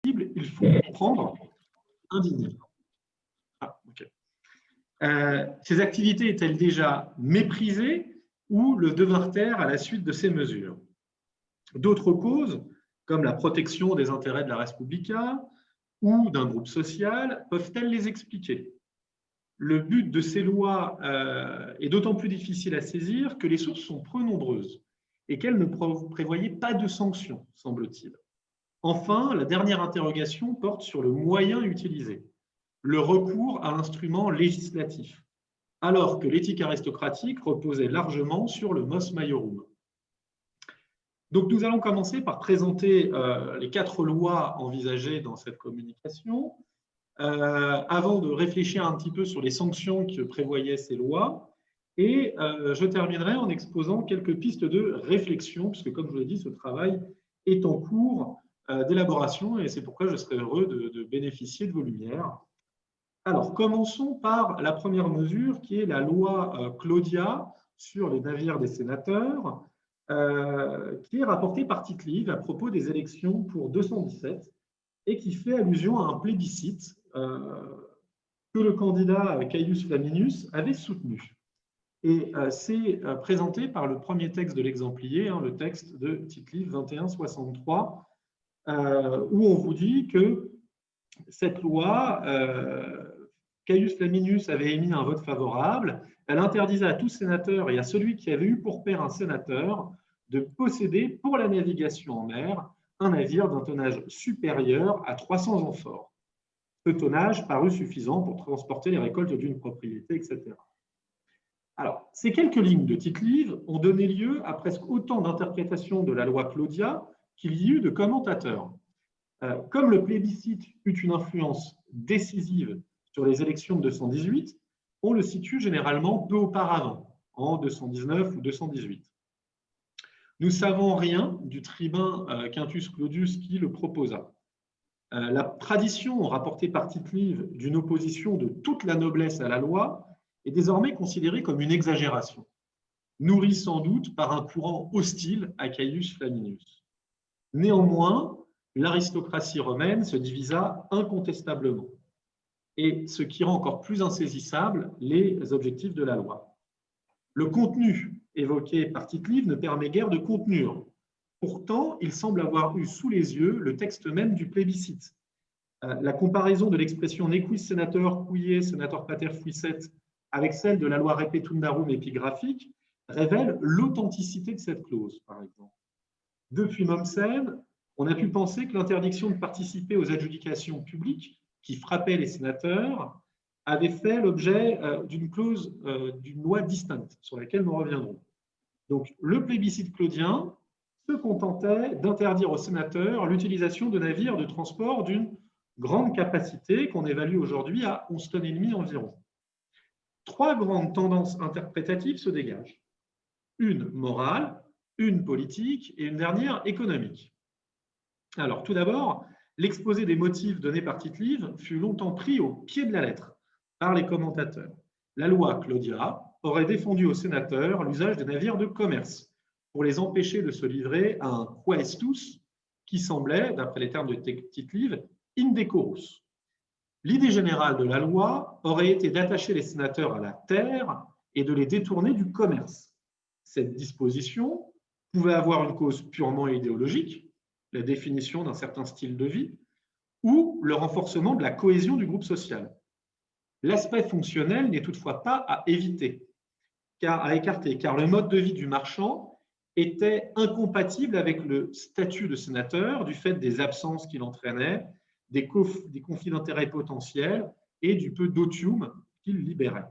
il faut comprendre indigné. Ah, ok. Ces activités étaient-elles déjà méprisées ou le devinrent-elles à la suite de ces mesures? D'autres causes, comme la protection des intérêts de la res publica ou d'un groupe social, peuvent-elles les expliquer? Le but de ces lois est d'autant plus difficile à saisir que les sources sont peu nombreuses et qu'elles ne prévoyaient pas de sanctions, semble-t-il. Enfin, la dernière interrogation porte sur le moyen utilisé, le recours à l'instrument législatif, alors que l'éthique aristocratique reposait largement sur le mos maiorum. Donc, nous allons commencer par présenter les 4 lois envisagées dans cette communication, avant de réfléchir un petit peu sur les sanctions que prévoyaient ces lois. Et je terminerai en exposant quelques pistes de réflexion, puisque, comme je vous l'ai dit, ce travail est en cours d'élaboration, et c'est pourquoi je serai heureux de bénéficier de vos lumières. Alors, commençons par la première mesure, qui est la loi Claudia sur les navires des sénateurs, qui est rapportée par Tite-Live à propos des élections pour 217 et qui fait allusion à un plébiscite que le candidat Caius Flaminius avait soutenu. Et c'est présenté par le premier texte de l'exemplier, le texte de Tite-Live 2163, où on vous dit que cette loi, Caius Flaminius avait émis un vote favorable. Elle interdisait à tout sénateur et à celui qui avait eu pour père un sénateur de posséder pour la navigation en mer un navire d'un tonnage supérieur à 300 amphores. Ce tonnage parut suffisant pour transporter les récoltes d'une propriété, etc. Alors, ces quelques lignes de Tite-Live ont donné lieu à presque autant d'interprétations de la loi Claudia qu'il y eut de commentateurs. Comme le plébiscite eut une influence décisive sur les élections de 218, on le situe généralement peu auparavant, en 219 ou 218. Nous savons rien du tribun Quintus Claudius qui le proposa. La tradition rapportée par Tite-Live d'une opposition de toute la noblesse à la loi est désormais considérée comme une exagération, nourrie sans doute par un courant hostile à Caius Flaminius. Néanmoins, l'aristocratie romaine se divisa incontestablement, et ce qui rend encore plus insaisissables les objectifs de la loi. Le contenu évoqué par Tite-Live ne permet guère de contenir. Pourtant, il semble avoir eu sous les yeux le texte même du plébiscite. La comparaison de l'expression nequis senator quiae senator pater fuisset avec celle de la loi Repetundarum épigraphique révèle l'authenticité de cette clause, par exemple. Depuis Mommsen, on a pu penser que l'interdiction de participer aux adjudications publiques qui frappaient les sénateurs avait fait l'objet d'une clause d'une loi distincte sur laquelle nous reviendrons. Donc, le plébiscite claudien se contentait d'interdire aux sénateurs l'utilisation de navires de transport d'une grande capacité qu'on évalue aujourd'hui à 11 tonnes et demie environ. 3 grandes tendances interprétatives se dégagent. Une morale, une politique et une dernière économique. Alors, tout d'abord, l'exposé des motifs donné par Tite-Live fut longtemps pris au pied de la lettre par les commentateurs. La loi Claudia aurait défendu aux sénateurs l'usage des navires de commerce pour les empêcher de se livrer à un quaestus qui semblait, d'après les termes de Tite-Live, indecorus. L'idée générale de la loi aurait été d'attacher les sénateurs à la terre et de les détourner du commerce. Cette disposition pouvait avoir une cause purement idéologique, la définition d'un certain style de vie, ou le renforcement de la cohésion du groupe social. L'aspect fonctionnel n'est toutefois pas à éviter, à écarter, car le mode de vie du marchand était incompatible avec le statut de sénateur du fait des absences qu'il entraînait, des conflits d'intérêts potentiels et du peu d'otium qu'il libérait.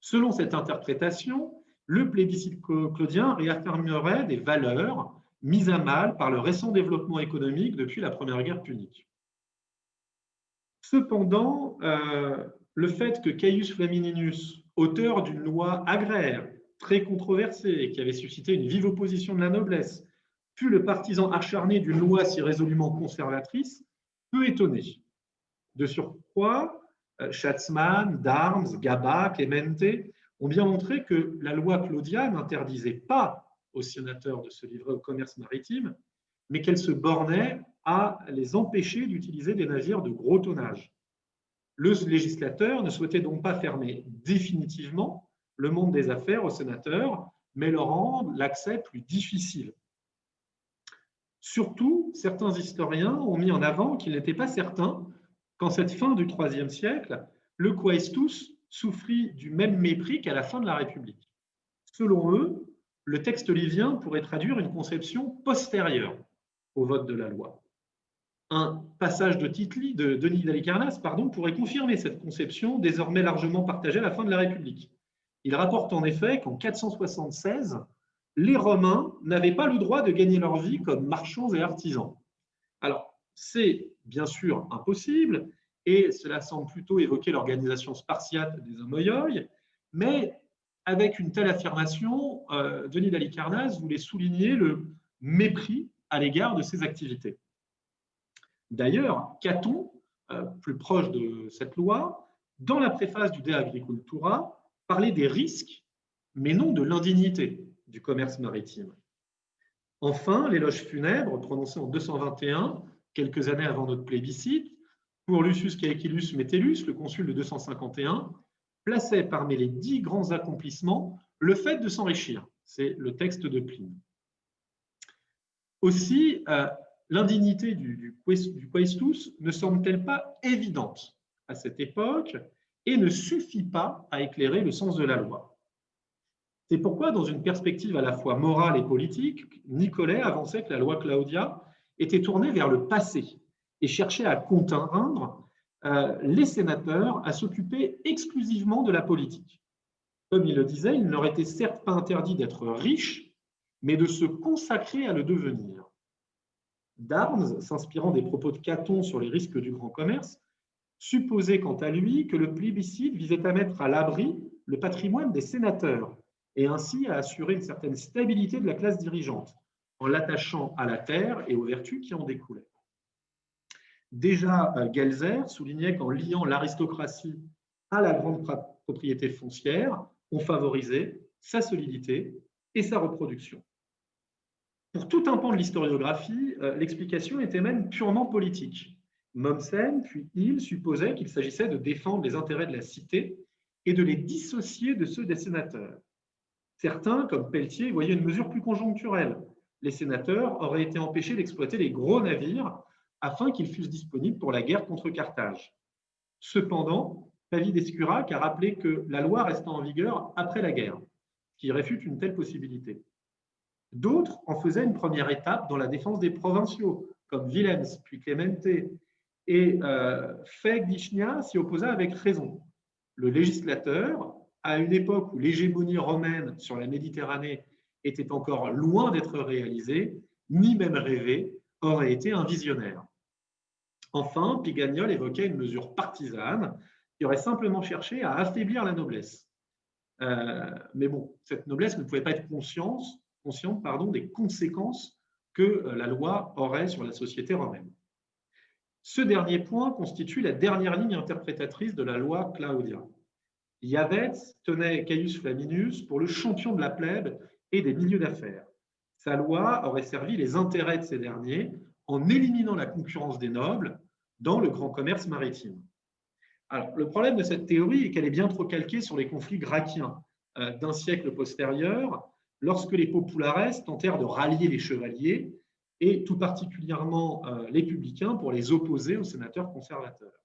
Selon cette interprétation, le plébiscite claudien réaffirmerait des valeurs mises à mal par le récent développement économique depuis la Première Guerre punique. Cependant, le fait que Caius Flaminius, auteur d'une loi agraire très controversée et qui avait suscité une vive opposition de la noblesse, fut le partisan acharné d'une loi si résolument conservatrice, peut étonner. De surcroît, Schatzmann, Darms, Gaba, Clemente ont bien montré que la loi Claudia n'interdisait pas aux sénateurs de se livrer au commerce maritime, mais qu'elle se bornait à les empêcher d'utiliser des navires de gros tonnage. Le législateur ne souhaitait donc pas fermer définitivement le monde des affaires aux sénateurs, mais leur rendre l'accès plus difficile. Surtout, certains historiens ont mis en avant qu'il n'était pas certain qu'en cette fin du IIIe siècle, le quaestus souffrit du même mépris qu'à la fin de la République. Selon eux, le texte livien pourrait traduire une conception postérieure au vote de la loi. Un passage de Denis d'Halicarnasse pourrait confirmer cette conception désormais largement partagée à la fin de la République. Il rapporte en effet qu'en 476, les Romains n'avaient pas le droit de gagner leur vie comme marchands et artisans. Alors, c'est bien sûr impossible, et cela semble plutôt évoquer l'organisation spartiate des Homoioi, mais avec une telle affirmation, Denis d'Halicarnasse voulait souligner le mépris à l'égard de ces activités. D'ailleurs, Caton, plus proche de cette loi, dans la préface du De Agricultura, parlait des risques, mais non de l'indignité du commerce maritime. Enfin, l'éloge funèbre, prononcé en 221, quelques années avant notre plébiscite, pour Lucius Caecilius Metellus, le consul de 251, plaçait parmi les 10 grands accomplissements le fait de s'enrichir. C'est le texte de Pline. Aussi, l'indignité du quaestus ne semble-t-elle pas évidente à cette époque et ne suffit pas à éclairer le sens de la loi. C'est pourquoi, dans une perspective à la fois morale et politique, Nicolet avançait que la loi Claudia était tournée vers le passé et cherchait à contraindre les sénateurs à s'occuper exclusivement de la politique. Comme il le disait, il ne leur était certes pas interdit d'être riches, mais de se consacrer à le devenir. Darnes, s'inspirant des propos de Caton sur les risques du grand commerce, supposait quant à lui que le plébiscite visait à mettre à l'abri le patrimoine des sénateurs et ainsi à assurer une certaine stabilité de la classe dirigeante en l'attachant à la terre et aux vertus qui en découlaient. Déjà, Gelser soulignait qu'en liant l'aristocratie à la grande propriété foncière, on favorisait sa solidité et sa reproduction. Pour tout un pan de l'historiographie, l'explication était même purement politique. Mommsen, puis Hill, supposaient qu'il s'agissait de défendre les intérêts de la cité et de les dissocier de ceux des sénateurs. Certains, comme Pelletier, voyaient une mesure plus conjoncturelle. Les sénateurs auraient été empêchés d'exploiter les gros navires afin qu'ils fussent disponibles pour la guerre contre Carthage. Cependant, Pavie d'Escurac a rappelé que la loi restait en vigueur après la guerre, ce qui réfute une telle possibilité. D'autres en faisaient une première étape dans la défense des provinciaux, comme Willems, puis Clemente, et Fegdichnia s'y opposa avec raison. Le législateur, à une époque où l'hégémonie romaine sur la Méditerranée était encore loin d'être réalisée, ni même rêvée, aurait été un visionnaire. Enfin, Pigagnol évoquait une mesure partisane qui aurait simplement cherché à affaiblir la noblesse. Mais bon, cette noblesse ne pouvait pas être consciente des conséquences que la loi aurait sur la société romaine. Ce dernier point constitue la dernière ligne interprétatrice de la loi Claudia. Iavets tenait Caius Flaminius pour le champion de la plèbe et des milieux d'affaires. Sa loi aurait servi les intérêts de ces derniers en éliminant la concurrence des nobles dans le grand commerce maritime. Alors, le problème de cette théorie est qu'elle est bien trop calquée sur les conflits gracchiens d'un siècle postérieur, lorsque les populares tentèrent de rallier les chevaliers et tout particulièrement les publicains pour les opposer aux sénateurs conservateurs.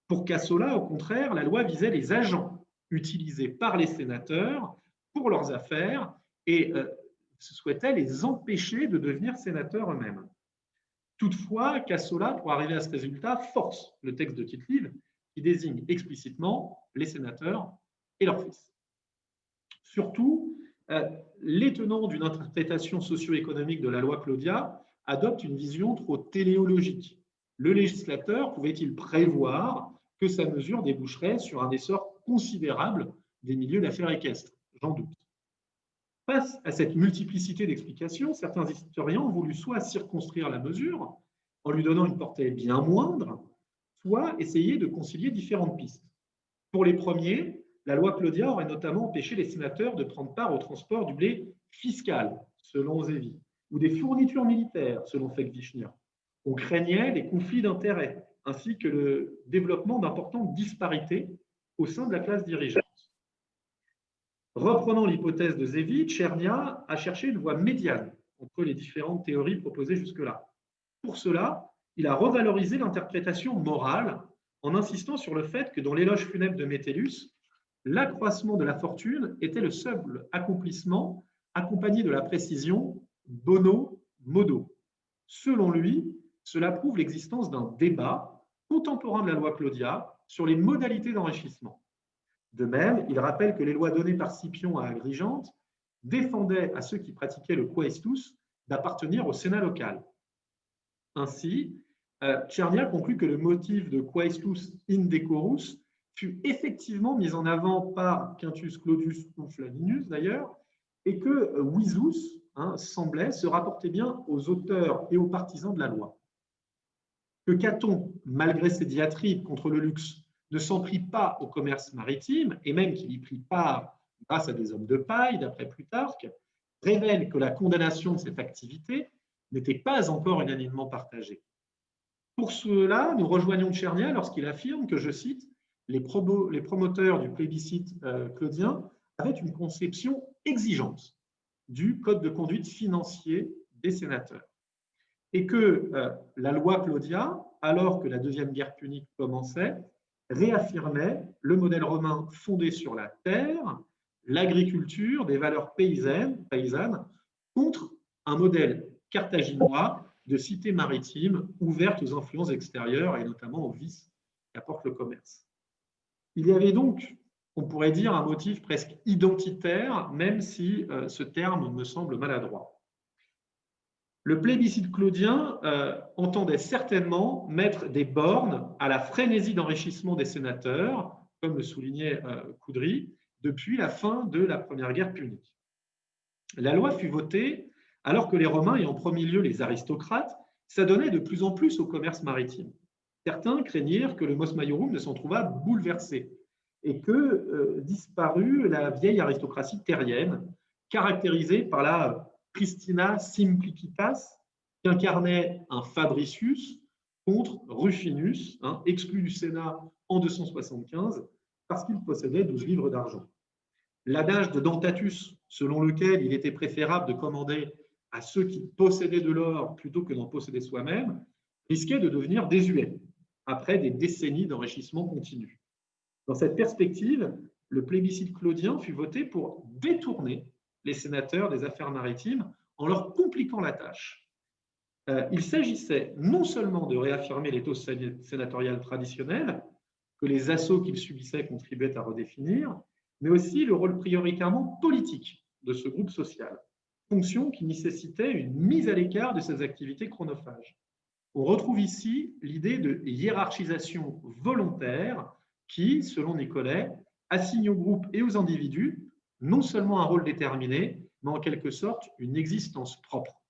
Pour Cassola, au contraire, la loi visait les agents utilisés par les sénateurs pour leurs affaires et souhaitait les empêcher de devenir sénateurs eux-mêmes. Toutefois, Cassola, pour arriver à ce résultat, force le texte de Tite-Live qui désigne explicitement les sénateurs et leurs fils. Surtout, les tenants d'une interprétation socio-économique de la loi Claudia adoptent une vision trop téléologique. Le législateur pouvait-il prévoir que sa mesure déboucherait sur un essor considérable des milieux d'affaires équestres? J'en doute. Face à cette multiplicité d'explications, certains historiens ont voulu soit circonscrire la mesure en lui donnant une portée bien moindre, soit essayer de concilier différentes pistes. Pour les premiers, la loi Claudia aurait notamment empêché les sénateurs de prendre part au transport du blé fiscal, selon Zévi, ou des fournitures militaires, selon Fekvishnia. On craignait des conflits d'intérêts, ainsi que le développement d'importantes disparités au sein de la classe dirigeante. Reprenant l'hypothèse de Zevich, Tchernia a cherché une voie médiane entre les différentes théories proposées jusque-là. Pour cela, il a revalorisé l'interprétation morale en insistant sur le fait que dans l'éloge funèbre de Métellus, l'accroissement de la fortune était le seul accomplissement accompagné de la précision bono modo. Selon lui, cela prouve l'existence d'un débat contemporain de la loi Claudia sur les modalités d'enrichissement. De même, il rappelle que les lois données par Scipion à Agrigente défendaient à ceux qui pratiquaient le quaestus d'appartenir au Sénat local. Ainsi, Tchernia conclut que le motif de quaestus indecorus fut effectivement mis en avant par Quintus Claudius ou Flaminus d'ailleurs, et que visus semblait se rapporter bien aux auteurs et aux partisans de la loi. Que Caton, malgré ses diatribes contre le luxe, ne s'en prit pas au commerce maritime, et même qu'il y prit part grâce à des hommes de paille, d'après Plutarque, révèle que la condamnation de cette activité n'était pas encore unanimement partagée. Pour cela, nous rejoignons Tchernia lorsqu'il affirme que, je cite, les promoteurs du plébiscite claudien avaient une conception exigeante du code de conduite financier des sénateurs et que la loi Claudia, alors que la Deuxième Guerre punique commençait, réaffirmait le modèle romain fondé sur la terre, l'agriculture, des valeurs paysannes, contre un modèle carthaginois de cité maritime ouverte aux influences extérieures et notamment aux vices qu'apporte le commerce. Il y avait donc, on pourrait dire, un motif presque identitaire, même si ce terme me semble maladroit. Le plébiscite claudien entendait certainement mettre des bornes à la frénésie d'enrichissement des sénateurs, comme le soulignait Coudry, depuis la fin de la Première Guerre punique. La loi fut votée alors que les Romains, et en premier lieu les aristocrates, s'adonnaient de plus en plus au commerce maritime. Certains craignirent que le mos maiorum ne s'en trouvât bouleversé et que disparût la vieille aristocratie terrienne, caractérisée par la pristina simplicitas, qu'incarnait un Fabricius contre Rufinus, exclu du Sénat en 275 parce qu'il possédait 12 livres d'argent. L'adage de Dentatus, selon lequel il était préférable de commander à ceux qui possédaient de l'or plutôt que d'en posséder soi-même, risquait de devenir désuet après des décennies d'enrichissement continu. Dans cette perspective, le plébiscite claudien fut voté pour détourner les sénateurs des affaires maritimes en leur compliquant la tâche. Il s'agissait non seulement de réaffirmer l'éthos sénatorial traditionnel, que les assauts qu'ils subissaient contribuaient à redéfinir, mais aussi le rôle prioritairement politique de ce groupe social, fonction qui nécessitait une mise à l'écart de ses activités chronophages. On retrouve ici l'idée de hiérarchisation volontaire qui, selon Nicolet, assigne aux groupes et aux individus non seulement un rôle déterminé, mais en quelque sorte une existence propre.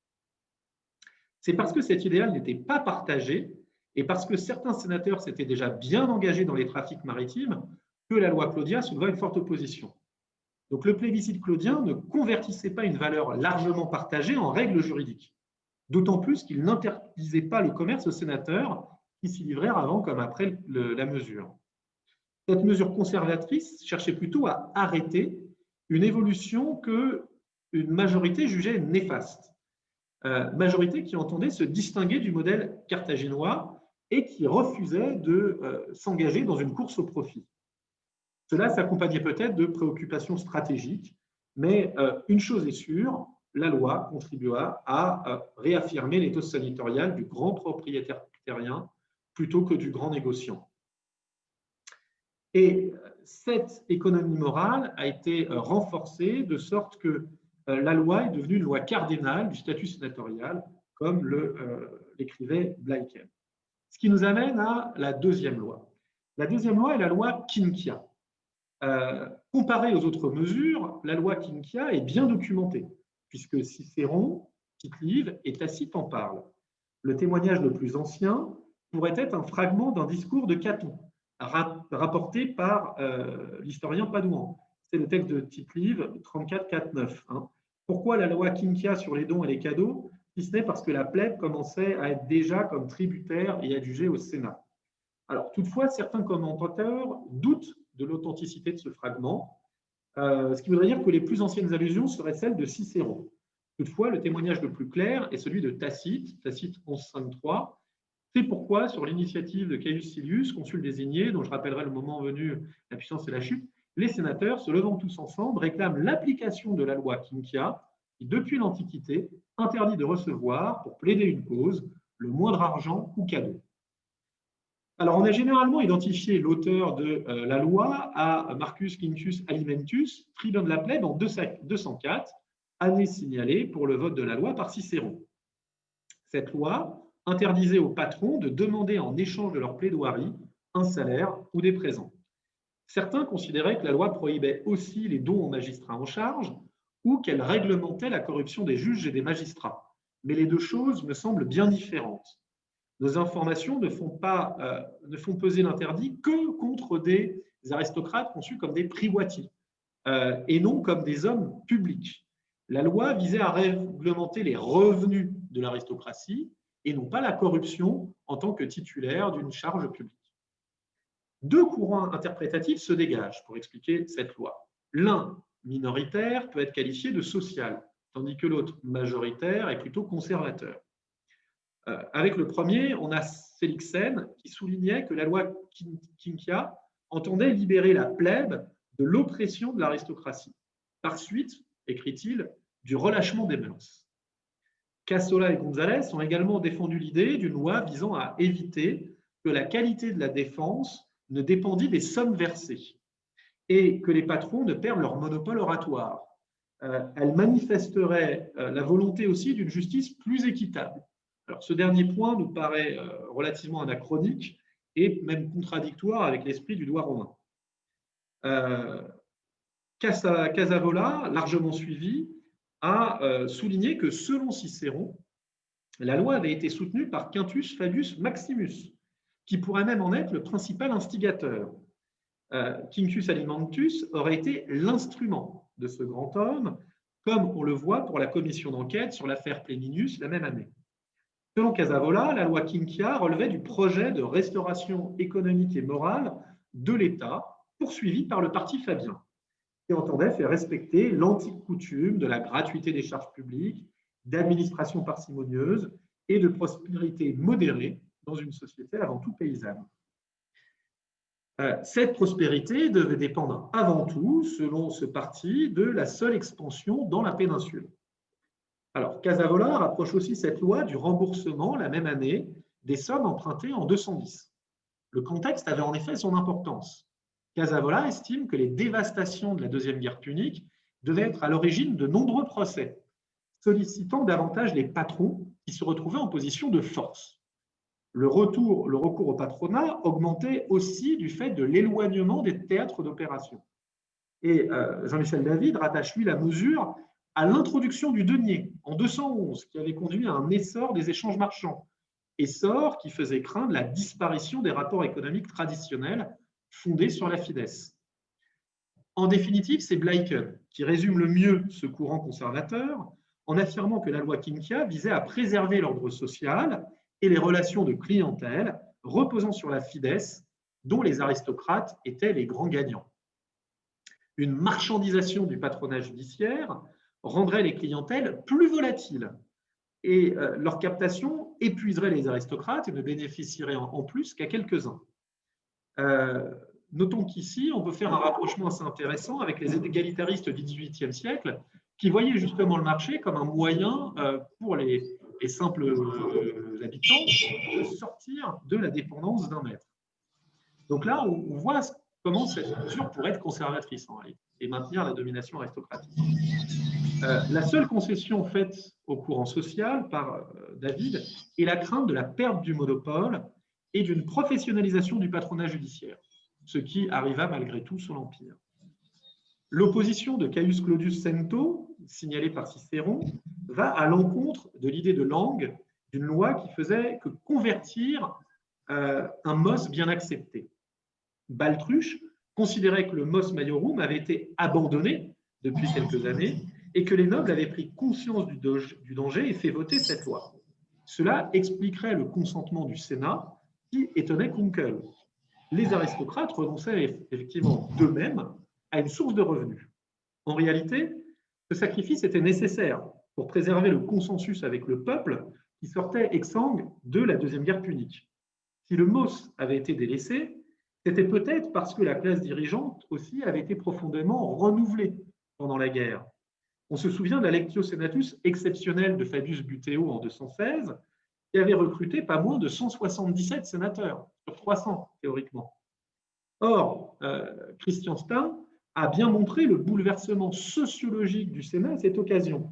C'est parce que cet idéal n'était pas partagé et parce que certains sénateurs s'étaient déjà bien engagés dans les trafics maritimes que la loi Claudia souleva une forte opposition. Donc le plébiscite claudien ne convertissait pas une valeur largement partagée en règle juridique, d'autant plus qu'il n'interdisait pas le commerce aux sénateurs qui s'y livrèrent avant comme après la mesure. Cette mesure conservatrice cherchait plutôt à arrêter une évolution qu'une majorité jugeait néfaste. Majorité qui entendait se distinguer du modèle carthaginois et qui refusait de s'engager dans une course au profit. Cela s'accompagnait peut-être de préoccupations stratégiques, mais une chose est sûre, la loi contribua à réaffirmer l'éthos sénatorial du grand propriétaire terrien plutôt que du grand négociant. Et cette économie morale a été renforcée de sorte que la loi est devenue une loi cardinale du statut sénatorial, comme l'écrivait Bleiken. Ce qui nous amène à la deuxième loi. La deuxième loi est la loi Quinctia. Comparée aux autres mesures, la loi Quinctia est bien documentée, puisque Cicéron, Tite-Live et Tacite en parlent. Le témoignage le plus ancien pourrait être un fragment d'un discours de Caton, rapporté par l'historien Padouan. C'est le texte de Tite-Live 34-4-9, Pourquoi la loi Quinquia sur les dons et les cadeaux, si ce n'est parce que la plèbe commençait à être déjà comme tributaire et adjugée au Sénat. Alors, toutefois, certains commentateurs doutent de l'authenticité de ce fragment, ce qui voudrait dire que les plus anciennes allusions seraient celles de Cicéron. Toutefois, le témoignage le plus clair est celui de Tacite, Tacite 1153. C'est pourquoi, sur l'initiative de Caius Silius, consul désigné, dont je rappellerai le moment venu la puissance et la chute, les sénateurs, se levant tous ensemble, réclament l'application de la loi Quinquia, qui, depuis l'Antiquité, interdit de recevoir, pour plaider une cause, le moindre argent ou cadeau. Alors, on a généralement identifié l'auteur de la loi à Marcus Quinctius Alimentus, tribun de la plèbe en 204, année signalée pour le vote de la loi par Cicéron. Cette loi interdisait aux patrons de demander en échange de leur plaidoirie un salaire ou des présents. Certains considéraient que la loi prohibait aussi les dons aux magistrats en charge ou qu'elle réglementait la corruption des juges et des magistrats. Mais les deux choses me semblent bien différentes. Nos informations ne font peser l'interdit que contre des aristocrates conçus comme des privati et non comme des hommes publics. La loi visait à réglementer les revenus de l'aristocratie et non pas la corruption en tant que titulaire d'une charge publique. Deux courants interprétatifs se dégagent pour expliquer cette loi. L'un, minoritaire, peut être qualifié de social, tandis que l'autre, majoritaire, est plutôt conservateur. Avec le premier, on a Félixène qui soulignait que la loi Quinquia entendait libérer la plèbe de l'oppression de l'aristocratie. Par suite, écrit-il, du relâchement des mœurs. Cassola et Gonzalez ont également défendu l'idée d'une loi visant à éviter que la qualité de la défense ne dépendît des sommes versées et que les patrons ne perdent leur monopole oratoire. Elle manifesterait la volonté aussi d'une justice plus équitable. Alors, ce dernier point nous paraît relativement anachronique et même contradictoire avec l'esprit du droit romain. Casavola, largement suivi, a souligné que selon Cicéron, la loi avait été soutenue par Quintus Fabius Maximus, qui pourrait même en être le principal instigateur. Quinctius Alimentus aurait été l'instrument de ce grand homme, comme on le voit pour la commission d'enquête sur l'affaire Pléminius la même année. Selon Casavola, la loi Quinquia relevait du projet de restauration économique et morale de l'État poursuivi par le parti fabien, qui entendait faire respecter l'antique coutume de la gratuité des charges publiques, d'administration parcimonieuse et de prospérité modérée dans une société avant tout paysanne. Cette prospérité devait dépendre avant tout, selon ce parti, de la seule expansion dans la péninsule. Alors, Casavola rapproche aussi cette loi du remboursement, la même année, des sommes empruntées en 210. Le contexte avait en effet son importance. Casavola estime que les dévastations de la Deuxième Guerre punique devaient être à l'origine de nombreux procès, sollicitant davantage les patrons qui se retrouvaient en position de force. Le recours au patronat augmentait aussi du fait de l'éloignement des théâtres d'opération. Et Jean-Michel David rattache, lui, la mesure à l'introduction du denier en 211, qui avait conduit à un essor des échanges marchands, essor qui faisait craindre la disparition des rapports économiques traditionnels fondés sur la fides. En définitive, c'est Bleichen qui résume le mieux ce courant conservateur en affirmant que la loi Quinquia visait à préserver l'ordre social et les relations de clientèle reposant sur la fides, dont les aristocrates étaient les grands gagnants. Une marchandisation du patronat judiciaire rendrait les clientèles plus volatiles et leur captation épuiserait les aristocrates et ne bénéficierait en plus qu'à quelques-uns. Notons qu'ici, on peut faire un rapprochement assez intéressant avec les égalitaristes du XVIIIe siècle qui voyaient justement le marché comme un moyen pour les simples habitants de sortir de la dépendance d'un maître. Donc là, on voit comment cette mesure pourrait être conservatrice en réalité et maintenir la domination aristocratique. La seule concession faite au courant social par David est la crainte de la perte du monopole et d'une professionnalisation du patronat judiciaire, ce qui arriva malgré tout sous l'Empire. L'opposition de Caius Claudius Cento, signalée par Cicéron, va à l'encontre de l'idée de langue d'une loi qui faisait que convertir un mos bien accepté. Baltruche considérait que le mos maiorum avait été abandonné depuis quelques années et que les nobles avaient pris conscience du danger et fait voter cette loi. Cela expliquerait le consentement du Sénat qui étonnait Kunkel. Les aristocrates renonçaient effectivement d'eux-mêmes à une source de revenus. En réalité, ce sacrifice était nécessaire pour préserver le consensus avec le peuple qui sortait exsangue de la Deuxième Guerre punique. Si le MOS avait été délaissé, c'était peut-être parce que la classe dirigeante aussi avait été profondément renouvelée pendant la guerre. On se souvient de la Lectio Senatus exceptionnelle de Fabius Butteo en 216, qui avait recruté pas moins de 177 sénateurs, sur 300 théoriquement. Or, Christian Stein a bien montré le bouleversement sociologique du Sénat à cette occasion.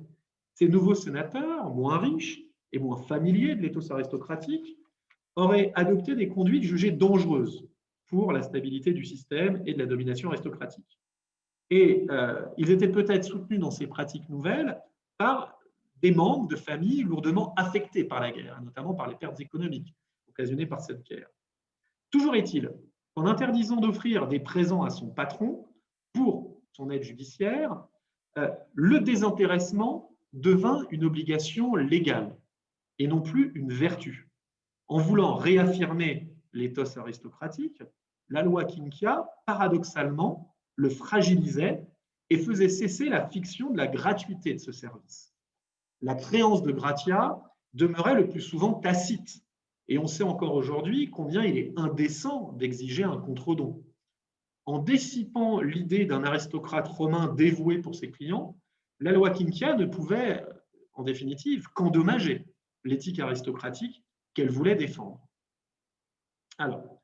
Ces nouveaux sénateurs, moins riches et moins familiers de l'éthos aristocratique, auraient adopté des conduites jugées dangereuses pour la stabilité du système et de la domination aristocratique. Et ils étaient peut-être soutenus dans ces pratiques nouvelles par des membres de familles lourdement affectés par la guerre, notamment par les pertes économiques occasionnées par cette guerre. Toujours est-il qu'en interdisant d'offrir des présents à son patron pour son aide judiciaire, le désintéressement devint une obligation légale et non plus une vertu. En voulant réaffirmer l'éthos aristocratique, la loi Quinquia, paradoxalement, le fragilisait et faisait cesser la fiction de la gratuité de ce service. La créance de gratia demeurait le plus souvent tacite, et on sait encore aujourd'hui combien il est indécent d'exiger un contre-don. En dissipant l'idée d'un aristocrate romain dévoué pour ses clients, la loi Quinquia ne pouvait, en définitive, qu'endommager l'éthique aristocratique qu'elle voulait défendre. Alors,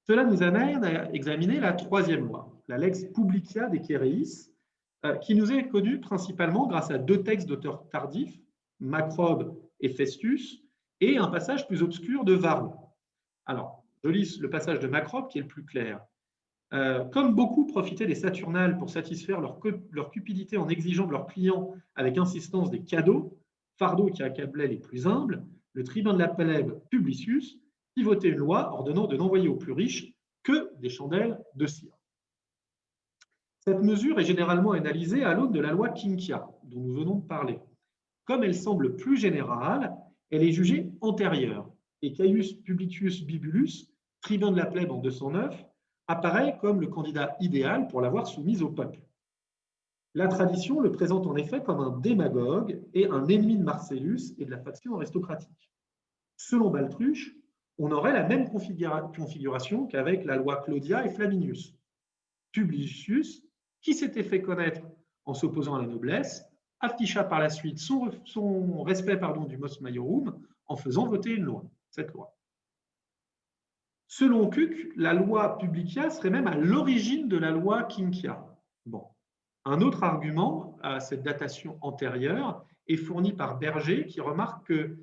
cela nous amène à examiner la troisième loi, la Lex Publicia Dequereis, qui nous est connue principalement grâce à deux textes d'auteurs tardifs, Macrobe et Festus, et un passage plus obscur de Varro. Alors, je lis le passage de Macrobe qui est le plus clair. Comme beaucoup profitaient des Saturnales pour satisfaire leur cupidité en exigeant de leurs clients avec insistance des cadeaux, fardeau qui accablait les plus humbles, le tribun de la plèbe Publicius fit voter une loi ordonnant de n'envoyer aux plus riches que des chandelles de cire. Cette mesure est généralement analysée à l'aune de la loi Quinquia, dont nous venons de parler. Comme elle semble plus générale, elle est jugée antérieure, et Caius Publicius Bibulus, tribun de la plèbe en 209, apparaît comme le candidat idéal pour l'avoir soumise au peuple. La tradition le présente en effet comme un démagogue et un ennemi de Marcellus et de la faction aristocratique. Selon Baltruche, on aurait la même configuration qu'avec la loi Claudia et Flaminius. Publicius, qui s'était fait connaître en s'opposant à la noblesse, afficha par la suite son respect du mos maiorum en faisant voter une loi, cette loi. Selon Cuc, la loi Publicia serait même à l'origine de la loi Quinquia. Bon. Un autre argument à cette datation antérieure est fourni par Berger, qui remarque que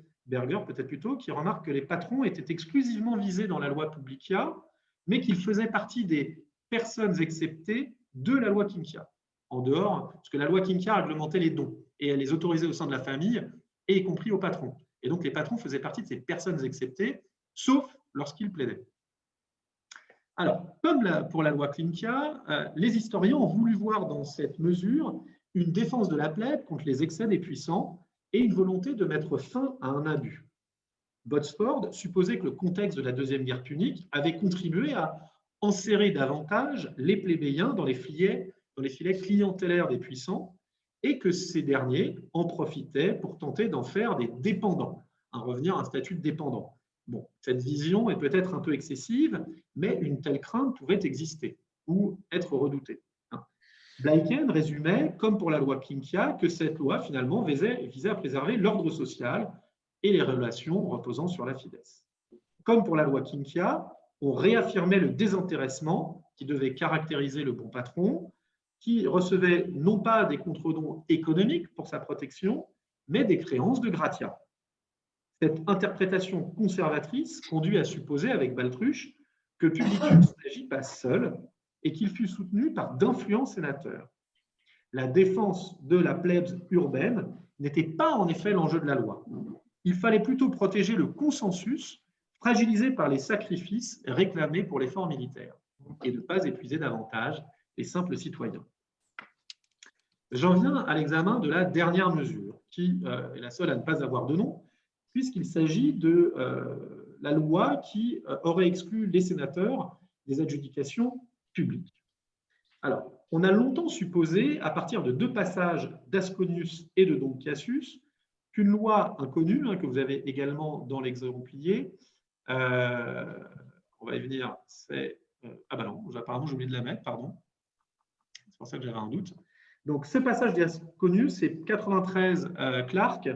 les patrons étaient exclusivement visés dans la loi Publicia, mais qu'ils faisaient partie des personnes exceptées de la loi Quinquia. En dehors, parce que la loi Quinquia réglementait les dons et elle les autorisait au sein de la famille, et y compris aux patrons. Et donc les patrons faisaient partie de ces personnes exceptées, sauf lorsqu'ils plaidaient. Alors, comme pour la loi Quinquia, les historiens ont voulu voir dans cette mesure une défense de la plèbe contre les excès des puissants et une volonté de mettre fin à un abus. Botsford supposait que le contexte de la Deuxième Guerre punique avait contribué à enserrer davantage les plébéiens dans les filets clientélaires des puissants et que ces derniers en profitaient pour tenter d'en faire des dépendants, revenir à un statut de dépendant. Bon, cette vision est peut-être un peu excessive, mais une telle crainte pouvait exister ou être redoutée. Bleichen résumait, comme pour la loi Quinquia, que cette loi finalement visait à préserver l'ordre social et les relations reposant sur la fides. Comme pour la loi Quinquia, on réaffirmait le désintéressement qui devait caractériser le bon patron, qui recevait non pas des contre-dons économiques pour sa protection, mais des créances de gratia. Cette interprétation conservatrice conduit à supposer avec Baltruche que Publicius n'agit pas seul et qu'il fut soutenu par d'influents sénateurs. La défense de la plèbe urbaine n'était pas en effet l'enjeu de la loi. Il fallait plutôt protéger le consensus fragilisé par les sacrifices réclamés pour l'effort militaire et ne pas épuiser davantage les simples citoyens. J'en viens à l'examen de la dernière mesure, qui est la seule à ne pas avoir de nom, puisqu'il s'agit de la loi qui aurait exclu les sénateurs des adjudications publiques. Alors, on a longtemps supposé, à partir de deux passages d'Asconius et de Don Cassius, qu'une loi inconnue, que vous avez également dans l'exemplier, on va y venir, c'est… ah ben non, apparemment j'ai oublié de la mettre, pardon. C'est pour ça que j'avais un doute. Donc, ce passage d'Asconius, c'est 93 Clark.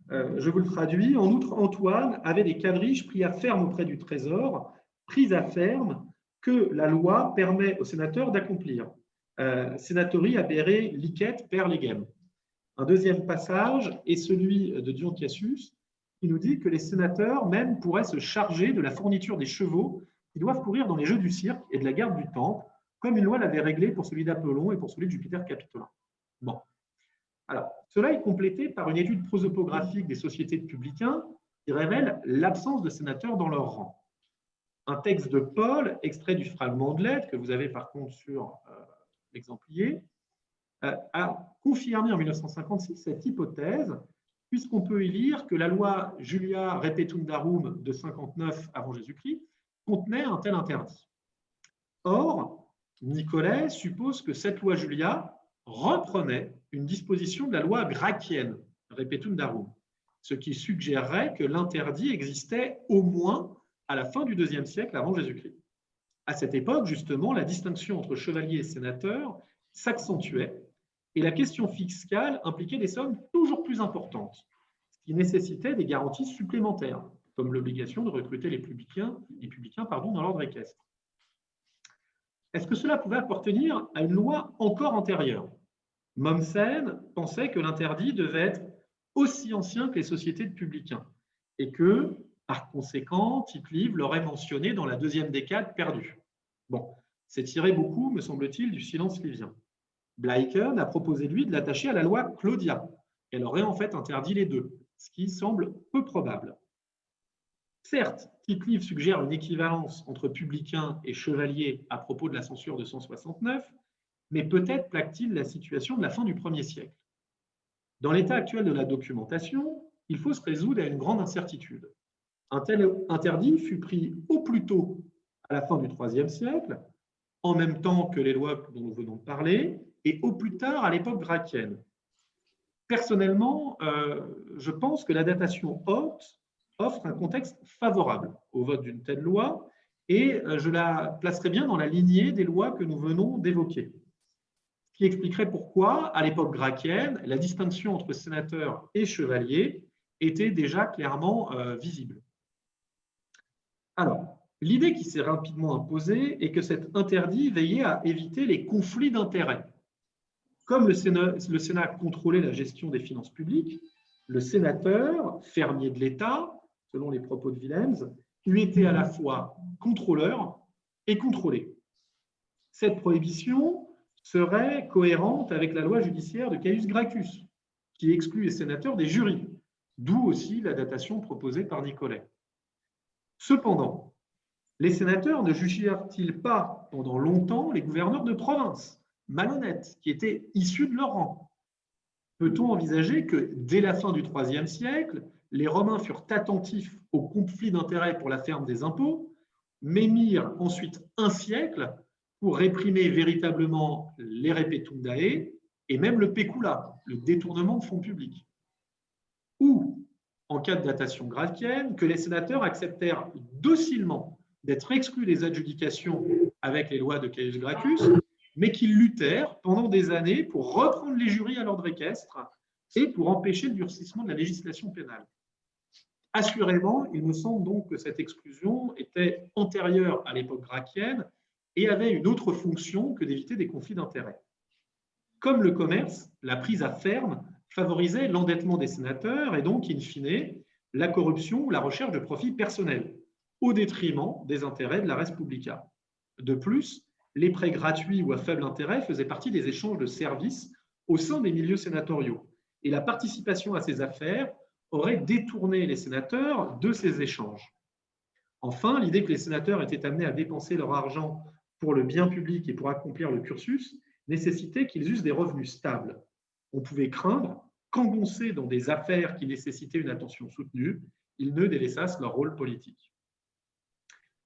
Je vous le traduis. En outre, Antoine avait des quadriges pris à ferme auprès du Trésor, pris à ferme que la loi permet aux sénateurs d'accomplir. Senatori abere licet per legem. Un deuxième passage est celui de Dion Cassius, qui nous dit que les sénateurs même pourraient se charger de la fourniture des chevaux qui doivent courir dans les jeux du cirque et de la garde du temple, comme une loi l'avait réglé pour celui d'Apollon et pour celui de Jupiter Capitolin. Bon. Alors, cela est complété par une étude prosopographique des sociétés de publicains qui révèle l'absence de sénateurs dans leur rang. Un texte de Paul, extrait du fragment de lettre, que vous avez par contre sur l'exemplier, a confirmé en 1956 cette hypothèse, puisqu'on peut y lire que la loi Julia Repetundarum de 59 avant Jésus-Christ contenait un tel interdit. Or, Nicolet suppose que cette loi Julia reprenait une disposition de la loi gracchienne, Repetundarum, ce qui suggérerait que l'interdit existait au moins à la fin du IIe siècle avant Jésus-Christ. À cette époque, justement, la distinction entre chevaliers et sénateurs s'accentuait et la question fiscale impliquait des sommes toujours plus importantes, ce qui nécessitait des garanties supplémentaires, comme l'obligation de recruter les publicains dans l'ordre équestre. Est-ce que cela pouvait appartenir à une loi encore antérieure? Mommsen pensait que l'interdit devait être aussi ancien que les sociétés de publicains et que, par conséquent, Tite-Live l'aurait mentionné dans la deuxième décade perdue. Bon, c'est tiré beaucoup, me semble-t-il, du silence livien. Bleichen a proposé, lui, de l'attacher à la loi Claudia. Elle aurait en fait interdit les deux, ce qui semble peu probable. Certes, Tite-Live suggère une équivalence entre publicains et chevaliers à propos de la censure de 169, mais peut-être plaque-t-il la situation de la fin du 1er siècle. Dans l'état actuel de la documentation, il faut se résoudre à une grande incertitude. Un tel interdit fut pris au plus tôt à la fin du IIIe siècle, en même temps que les lois dont nous venons de parler, et au plus tard à l'époque gracchienne. Personnellement, je pense que la datation haute offre un contexte favorable au vote d'une telle loi et je la placerai bien dans la lignée des lois que nous venons d'évoquer. Ce qui expliquerait pourquoi, à l'époque gracchienne, la distinction entre sénateurs et chevaliers était déjà clairement visible. Alors, l'idée qui s'est rapidement imposée est que cet interdit veillait à éviter les conflits d'intérêts. Comme le Sénat contrôlait la gestion des finances publiques, le sénateur, fermier de l'État, selon les propos de Willems, eût été à la fois contrôleur et contrôlé. Cette prohibition serait cohérente avec la loi judiciaire de Caius Gracchus, qui exclut les sénateurs des jurys, d'où aussi la datation proposée par Nicolet. Cependant, les sénateurs ne jugèrent-ils pas pendant longtemps les gouverneurs de province, malhonnêtes, qui étaient issus de leur rang? Peut-on envisager que, dès la fin du IIIe siècle, les Romains furent attentifs au conflit d'intérêts pour la ferme des impôts, mais mirent ensuite un siècle pour réprimer véritablement les repetundae et même le pecula, le détournement de fonds publics? Ou, en cas de datation gracchienne, que les sénateurs acceptèrent docilement d'être exclus des adjudications avec les lois de Caius Gracchus, mais qu'ils luttèrent pendant des années pour reprendre les jurys à l'ordre équestre et pour empêcher le durcissement de la législation pénale. Assurément, il me semble donc que cette exclusion était antérieure à l'époque gracchienne et avait une autre fonction que d'éviter des conflits d'intérêts. Comme le commerce, la prise à ferme favorisait l'endettement des sénateurs et donc, in fine, la corruption ou la recherche de profits personnels, au détriment des intérêts de la res publica. De plus, les prêts gratuits ou à faible intérêt faisaient partie des échanges de services au sein des milieux sénatoriaux, et la participation à ces affaires aurait détourné les sénateurs de ces échanges. Enfin, l'idée que les sénateurs étaient amenés à dépenser leur argent pour le bien public et pour accomplir le cursus nécessitait qu'ils eussent des revenus stables, On pouvait craindre qu'engoncés dans des affaires qui nécessitaient une attention soutenue, ils ne délaissassent leur rôle politique.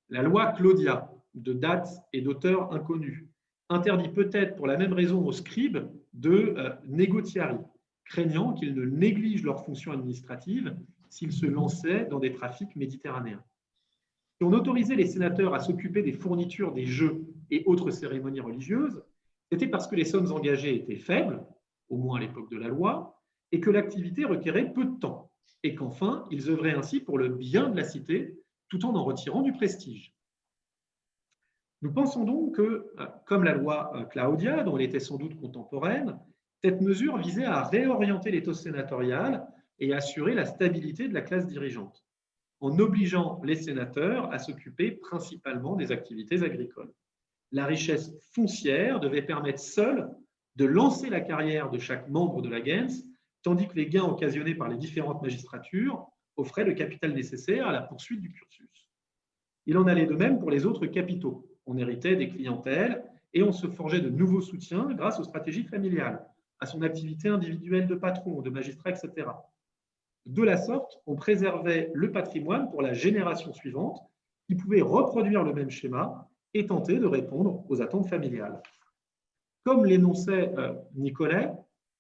La loi Claudia, de date et d'auteur inconnus, interdit peut-être pour la même raison aux scribes de négociari, craignant qu'ils ne négligent leurs fonctions administratives s'ils se lançaient dans des trafics méditerranéens. Si on autorisait les sénateurs à s'occuper des fournitures des jeux et autres cérémonies religieuses, c'était parce que les sommes engagées étaient faibles, au moins à l'époque de la loi, et que l'activité requérait peu de temps, et qu'enfin, ils œuvraient ainsi pour le bien de la cité, tout en retirant du prestige. Nous pensons donc que, comme la loi Claudia, dont elle était sans doute contemporaine, cette mesure visait à réorienter l'étau sénatorial et à assurer la stabilité de la classe dirigeante, en obligeant les sénateurs à s'occuper principalement des activités agricoles. La richesse foncière devait permettre seule de lancer la carrière de chaque membre de la gens, tandis que les gains occasionnés par les différentes magistratures offraient le capital nécessaire à la poursuite du cursus. Il en allait de même pour les autres capitaux. On héritait des clientèles et on se forgeait de nouveaux soutiens grâce aux stratégies familiales, à son activité individuelle de patron, de magistrat, etc. De la sorte, on préservait le patrimoine pour la génération suivante qui pouvait reproduire le même schéma et tenter de répondre aux attentes familiales. Comme l'énonçait Nicolet,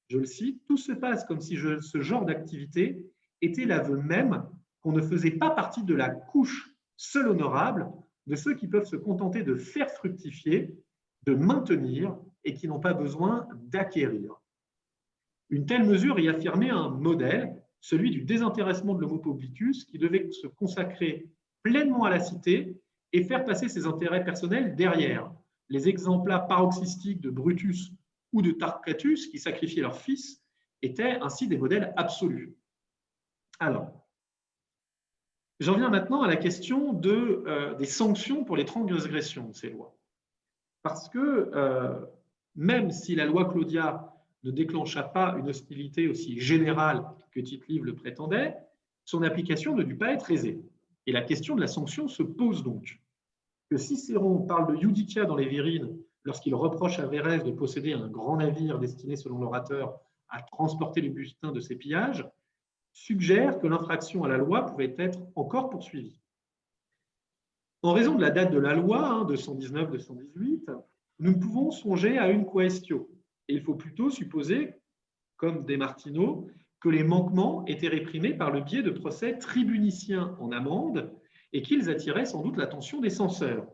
je le cite, « Tout se passe comme si ce genre d'activité était l'aveu même qu'on ne faisait pas partie de la couche seule honorable de ceux qui peuvent se contenter de faire fructifier, de maintenir et qui n'ont pas besoin d'acquérir. » Une telle mesure y affirmait un modèle, celui du désintéressement de l'homo publicus, qui devait se consacrer pleinement à la cité et faire passer ses intérêts personnels derrière. Les exemples paroxystiques de Brutus ou de Tarquatus, qui sacrifiaient leurs fils, étaient ainsi des modèles absolus. Alors, j'en viens maintenant à la question des sanctions pour les transgressions de ces lois. Parce que même si la loi Claudia ne déclencha pas une hostilité aussi générale que Tite-Live le prétendait, son application ne dut pas être aisée. Et la question de la sanction se pose donc. Que Cicéron parle de Iudicia dans les Vérines lorsqu'il reproche à Verrès de posséder un grand navire destiné, selon l'orateur, à transporter les bustins de ses pillages, suggère que l'infraction à la loi pouvait être encore poursuivie. En raison de la date de la loi, 219-218, nous ne pouvons songer à une quaestio. Et il faut plutôt supposer, comme Desmartino, que les manquements étaient réprimés par le biais de procès tribuniciens en amende et qu'ils attiraient sans doute l'attention des censeurs.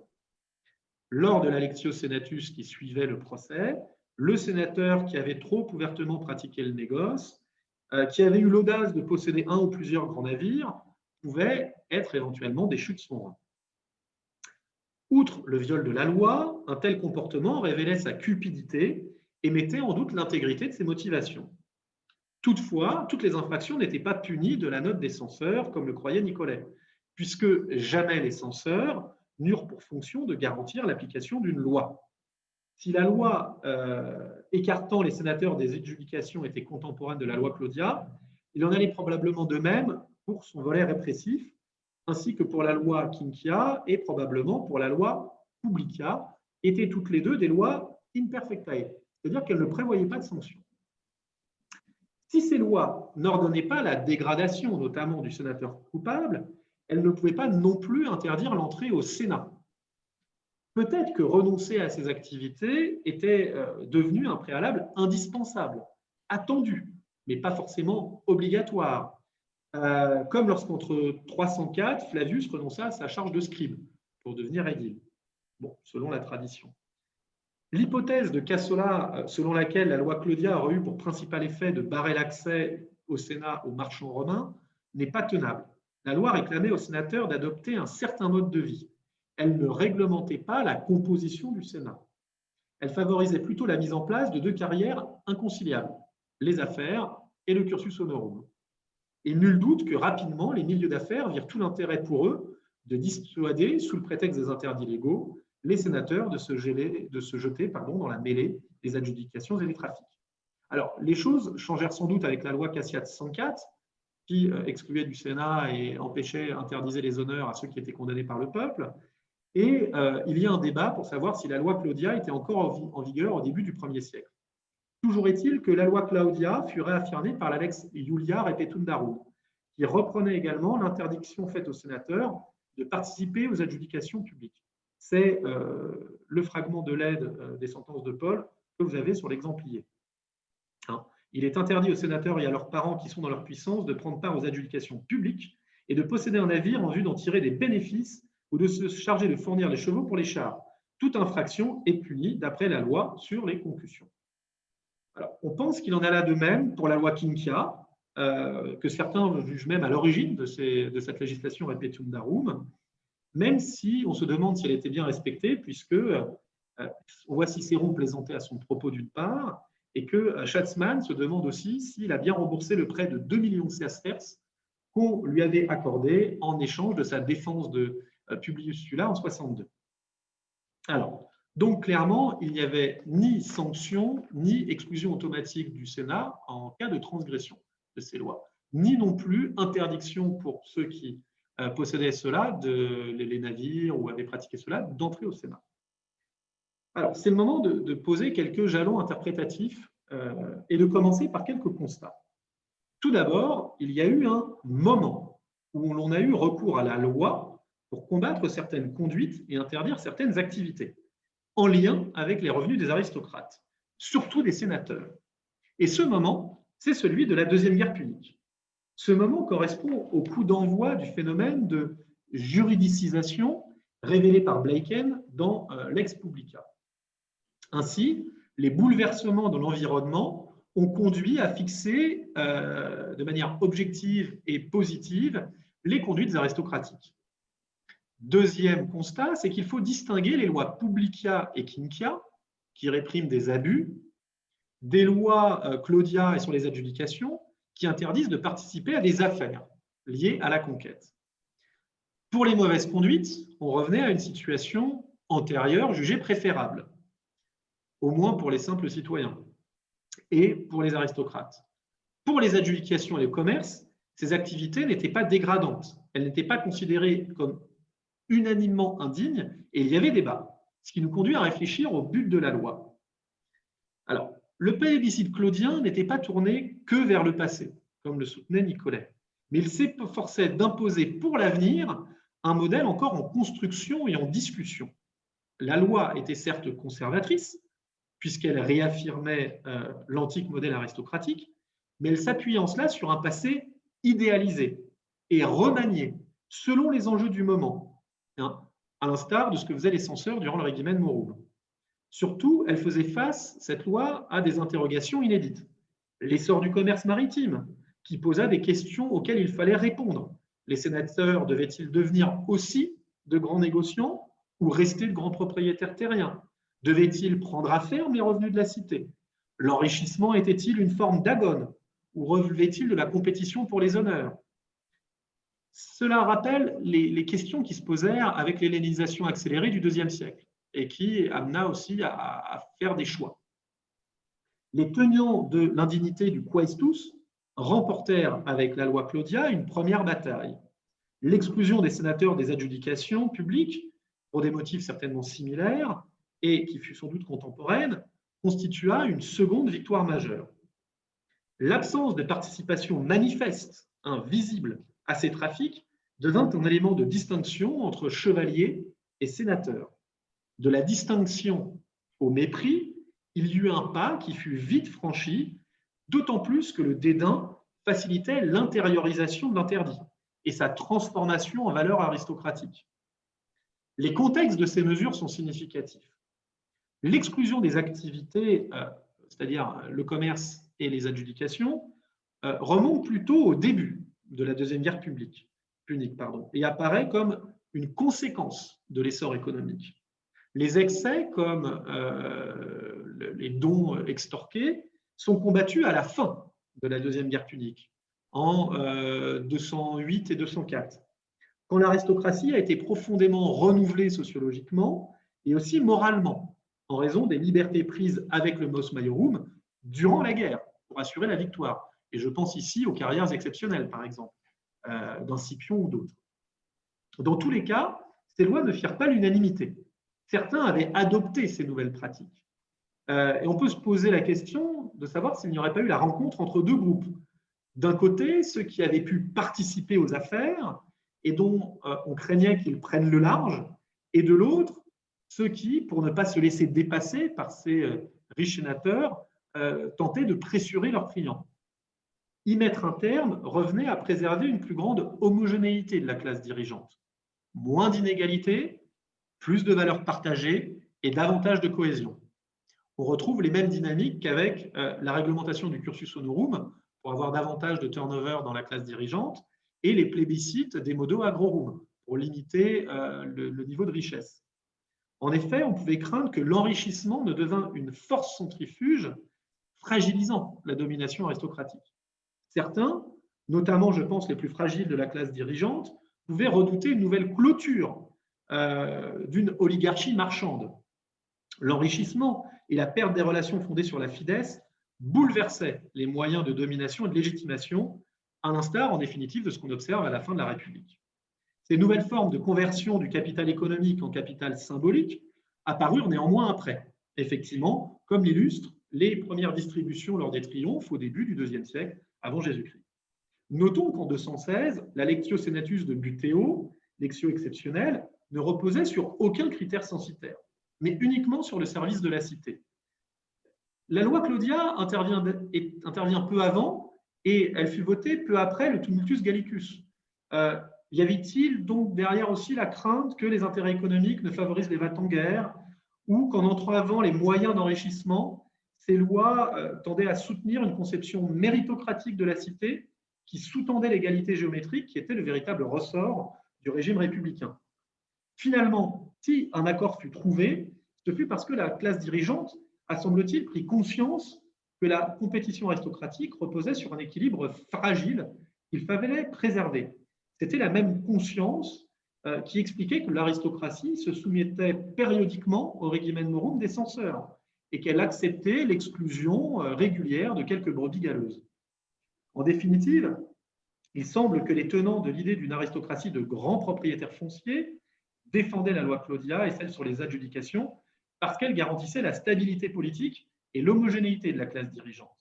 Lors de la lectio senatus qui suivait le procès, le sénateur qui avait trop ouvertement pratiqué le négoce, qui avait eu l'audace de posséder un ou plusieurs grands navires, pouvait être éventuellement déchu de son rang. Outre le viol de la loi, un tel comportement révélait sa cupidité et mettait en doute l'intégrité de ses motivations. Toutefois, toutes les infractions n'étaient pas punies de la note des censeurs, comme le croyait Nicolet, puisque jamais les censeurs n'eurent pour fonction de garantir l'application d'une loi. Si la loi écartant les sénateurs des adjudications était contemporaine de la loi Claudia, il en allait probablement de même pour son volet répressif, ainsi que pour la loi Quincia et probablement pour la loi Publica, étaient toutes les deux des lois imperfectae, c'est-à-dire qu'elles ne prévoyaient pas de sanctions. Si ces lois n'ordonnaient pas la dégradation, notamment du sénateur coupable, elles ne pouvaient pas non plus interdire l'entrée au Sénat. Peut-être que renoncer à ces activités était devenu un préalable indispensable, attendu, mais pas forcément obligatoire, comme lorsqu'entre 304, Flavius renonça à sa charge de scribe pour devenir édile, bon, selon la tradition. L'hypothèse de Cassola, selon laquelle la loi Claudia aurait eu pour principal effet de barrer l'accès au Sénat aux marchands romains, n'est pas tenable. La loi réclamait aux sénateurs d'adopter un certain mode de vie. Elle ne réglementait pas la composition du Sénat. Elle favorisait plutôt la mise en place de deux carrières inconciliables, les affaires et le cursus honorum. Et nul doute que rapidement, les milieux d'affaires virent tout l'intérêt pour eux de dissuader, sous le prétexte des interdits légaux, les sénateurs de se jeter dans la mêlée des adjudications et des trafics. Alors, les choses changèrent sans doute avec la loi Cassiat 104, qui excluait du Sénat et interdisait les honneurs à ceux qui étaient condamnés par le peuple. Et il y a un débat pour savoir si la loi Claudia était encore en vigueur au début du 1er siècle. Toujours est-il que la loi Claudia fut réaffirmée par la lex Iulia Repetundarum, qui reprenait également l'interdiction faite aux sénateurs de participer aux adjudications publiques. C'est le fragment de l'aide des sentences de Paul que vous avez sur l'exemplier. Hein. Il est interdit aux sénateurs et à leurs parents qui sont dans leur puissance de prendre part aux adjudications publiques et de posséder un navire en vue d'en tirer des bénéfices ou de se charger de fournir les chevaux pour les chars. Toute infraction est punie d'après la loi sur les concussions. Alors, on pense qu'il en est là de même pour la loi Quinquia, que certains jugent même à l'origine de cette législation Repetundarum, même si on se demande si elle était bien respectée, puisque on voit Cicéron plaisanter à son propos d'une part, et que Schatzmann se demande aussi s'il a bien remboursé le prêt de 2 millions de sesterces qu'on lui avait accordé en échange de sa défense de Publius Sulla en 62. Alors, donc clairement, il n'y avait ni sanction, ni exclusion automatique du Sénat en cas de transgression de ces lois, ni non plus interdiction pour ceux qui possédaient cela, les navires ou avaient pratiqué cela, d'entrer au Sénat. Alors, c'est le moment de poser quelques jalons interprétatifs et de commencer par quelques constats. Tout d'abord, il y a eu un moment où l'on a eu recours à la loi pour combattre certaines conduites et interdire certaines activités, en lien avec les revenus des aristocrates, surtout des sénateurs. Et ce moment, c'est celui de la Deuxième Guerre punique. Ce moment correspond au coup d'envoi du phénomène de juridicisation révélé par Bleichen dans Lex Publica. Ainsi, les bouleversements dans l'environnement ont conduit à fixer de manière objective et positive les conduites aristocratiques. Deuxième constat, c'est qu'il faut distinguer les lois Publica et Quinquia, qui répriment des abus, des lois Claudia et sur les adjudications, qui interdisent de participer à des affaires liées à la conquête. Pour les mauvaises conduites, on revenait à une situation antérieure jugée préférable, au moins pour les simples citoyens et pour les aristocrates. Pour les adjudications et le commerce, ces activités n'étaient pas dégradantes, elles n'étaient pas considérées comme unanimement indignes et il y avait débat, ce qui nous conduit à réfléchir au but de la loi. Alors, le plébiscite claudien n'était pas tourné que vers le passé, comme le soutenait Nicolet, mais il s'efforçait d'imposer pour l'avenir un modèle encore en construction et en discussion. La loi était certes conservatrice, puisqu'elle réaffirmait l'antique modèle aristocratique, mais elle s'appuyait en cela sur un passé idéalisé et remanié selon les enjeux du moment, hein, à l'instar de ce que faisaient les censeurs durant le Regimen Morum. Surtout, elle faisait face, cette loi, à des interrogations inédites. L'essor du commerce maritime, qui posa des questions auxquelles il fallait répondre. Les sénateurs devaient-ils devenir aussi de grands négociants ou rester de grands propriétaires terriens? Devaient-ils prendre à ferme les revenus de la cité? L'enrichissement était-il une forme d'agone ou relevait-il de la compétition pour les honneurs? Cela rappelle les questions qui se posèrent avec l'hellénisation accélérée du IIe siècle et qui amena aussi à faire des choix. Les tenants de l'indignité du quaestus remportèrent avec la loi Claudia une première bataille. L'exclusion des sénateurs des adjudications publiques, pour des motifs certainement similaires et qui fut sans doute contemporaine, constitua une seconde victoire majeure. L'absence de participation manifeste, visible à ces trafics, devint un élément de distinction entre chevaliers et sénateurs. De la distinction au mépris, il y eut un pas qui fut vite franchi, d'autant plus que le dédain facilitait l'intériorisation de l'interdit et sa transformation en valeur aristocratique. Les contextes de ces mesures sont significatifs. L'exclusion des activités, c'est-à-dire le commerce et les adjudications, remonte plutôt au début de la Deuxième Guerre punique, et apparaît comme une conséquence de l'essor économique. Les excès, comme les dons extorqués, sont combattus à la fin de la Deuxième Guerre punique, en 208 et 204, quand l'aristocratie a été profondément renouvelée sociologiquement et aussi moralement, en raison des libertés prises avec le Mos Maiorum durant la guerre, pour assurer la victoire. Et je pense ici aux carrières exceptionnelles, par exemple, d'un Scipion ou d'autres. Dans tous les cas, ces lois ne firent pas l'unanimité. Certains avaient adopté ces nouvelles pratiques. Et on peut se poser la question de savoir s'il n'y aurait pas eu la rencontre entre deux groupes. D'un côté, ceux qui avaient pu participer aux affaires et dont on craignait qu'ils prennent le large, et de l'autre, ceux qui, pour ne pas se laisser dépasser par ces riches sénateurs, tentaient de pressurer leurs clients. Y mettre un terme revenait à préserver une plus grande homogénéité de la classe dirigeante. Moins d'inégalités, plus de valeurs partagées et davantage de cohésion. On retrouve les mêmes dynamiques qu'avec la réglementation du cursus honorum pour avoir davantage de turnover dans la classe dirigeante et les plébiscites des modo agrorum pour limiter le niveau de richesse. En effet, on pouvait craindre que l'enrichissement ne devint une force centrifuge fragilisant la domination aristocratique. Certains, notamment je pense les plus fragiles de la classe dirigeante, pouvaient redouter une nouvelle clôture d'une oligarchie marchande. L'enrichissement et la perte des relations fondées sur la fidesz bouleversaient les moyens de domination et de légitimation, à l'instar en définitive de ce qu'on observe à la fin de la République. Ces nouvelles formes de conversion du capital économique en capital symbolique apparurent néanmoins après, effectivement, comme l'illustrent les premières distributions lors des triomphes au début du IIe siècle avant Jésus-Christ. Notons qu'en 216, la Lectio Senatus de Butéo, lectio exceptionnelle, ne reposait sur aucun critère censitaire, mais uniquement sur le service de la cité. La loi Claudia intervient peu avant et elle fut votée peu après le Tumultus Gallicus. Y avait-il donc derrière aussi la crainte que les intérêts économiques ne favorisent les va-t-en-guerre ou qu'en entravant les moyens d'enrichissement, ces lois tendaient à soutenir une conception méritocratique de la cité qui sous-tendait l'égalité géométrique qui était le véritable ressort du régime républicain. Finalement, si un accord fut trouvé, ce fut parce que la classe dirigeante a, semble-t-il, pris conscience que la compétition aristocratique reposait sur un équilibre fragile qu'il fallait préserver. C'était la même conscience qui expliquait que l'aristocratie se soumettait périodiquement au regimen morum des censeurs et qu'elle acceptait l'exclusion régulière de quelques brebis galeuses. En définitive, il semble que les tenants de l'idée d'une aristocratie de grands propriétaires fonciers défendaient la loi Claudia et celle sur les adjudications parce qu'elle garantissait la stabilité politique et l'homogénéité de la classe dirigeante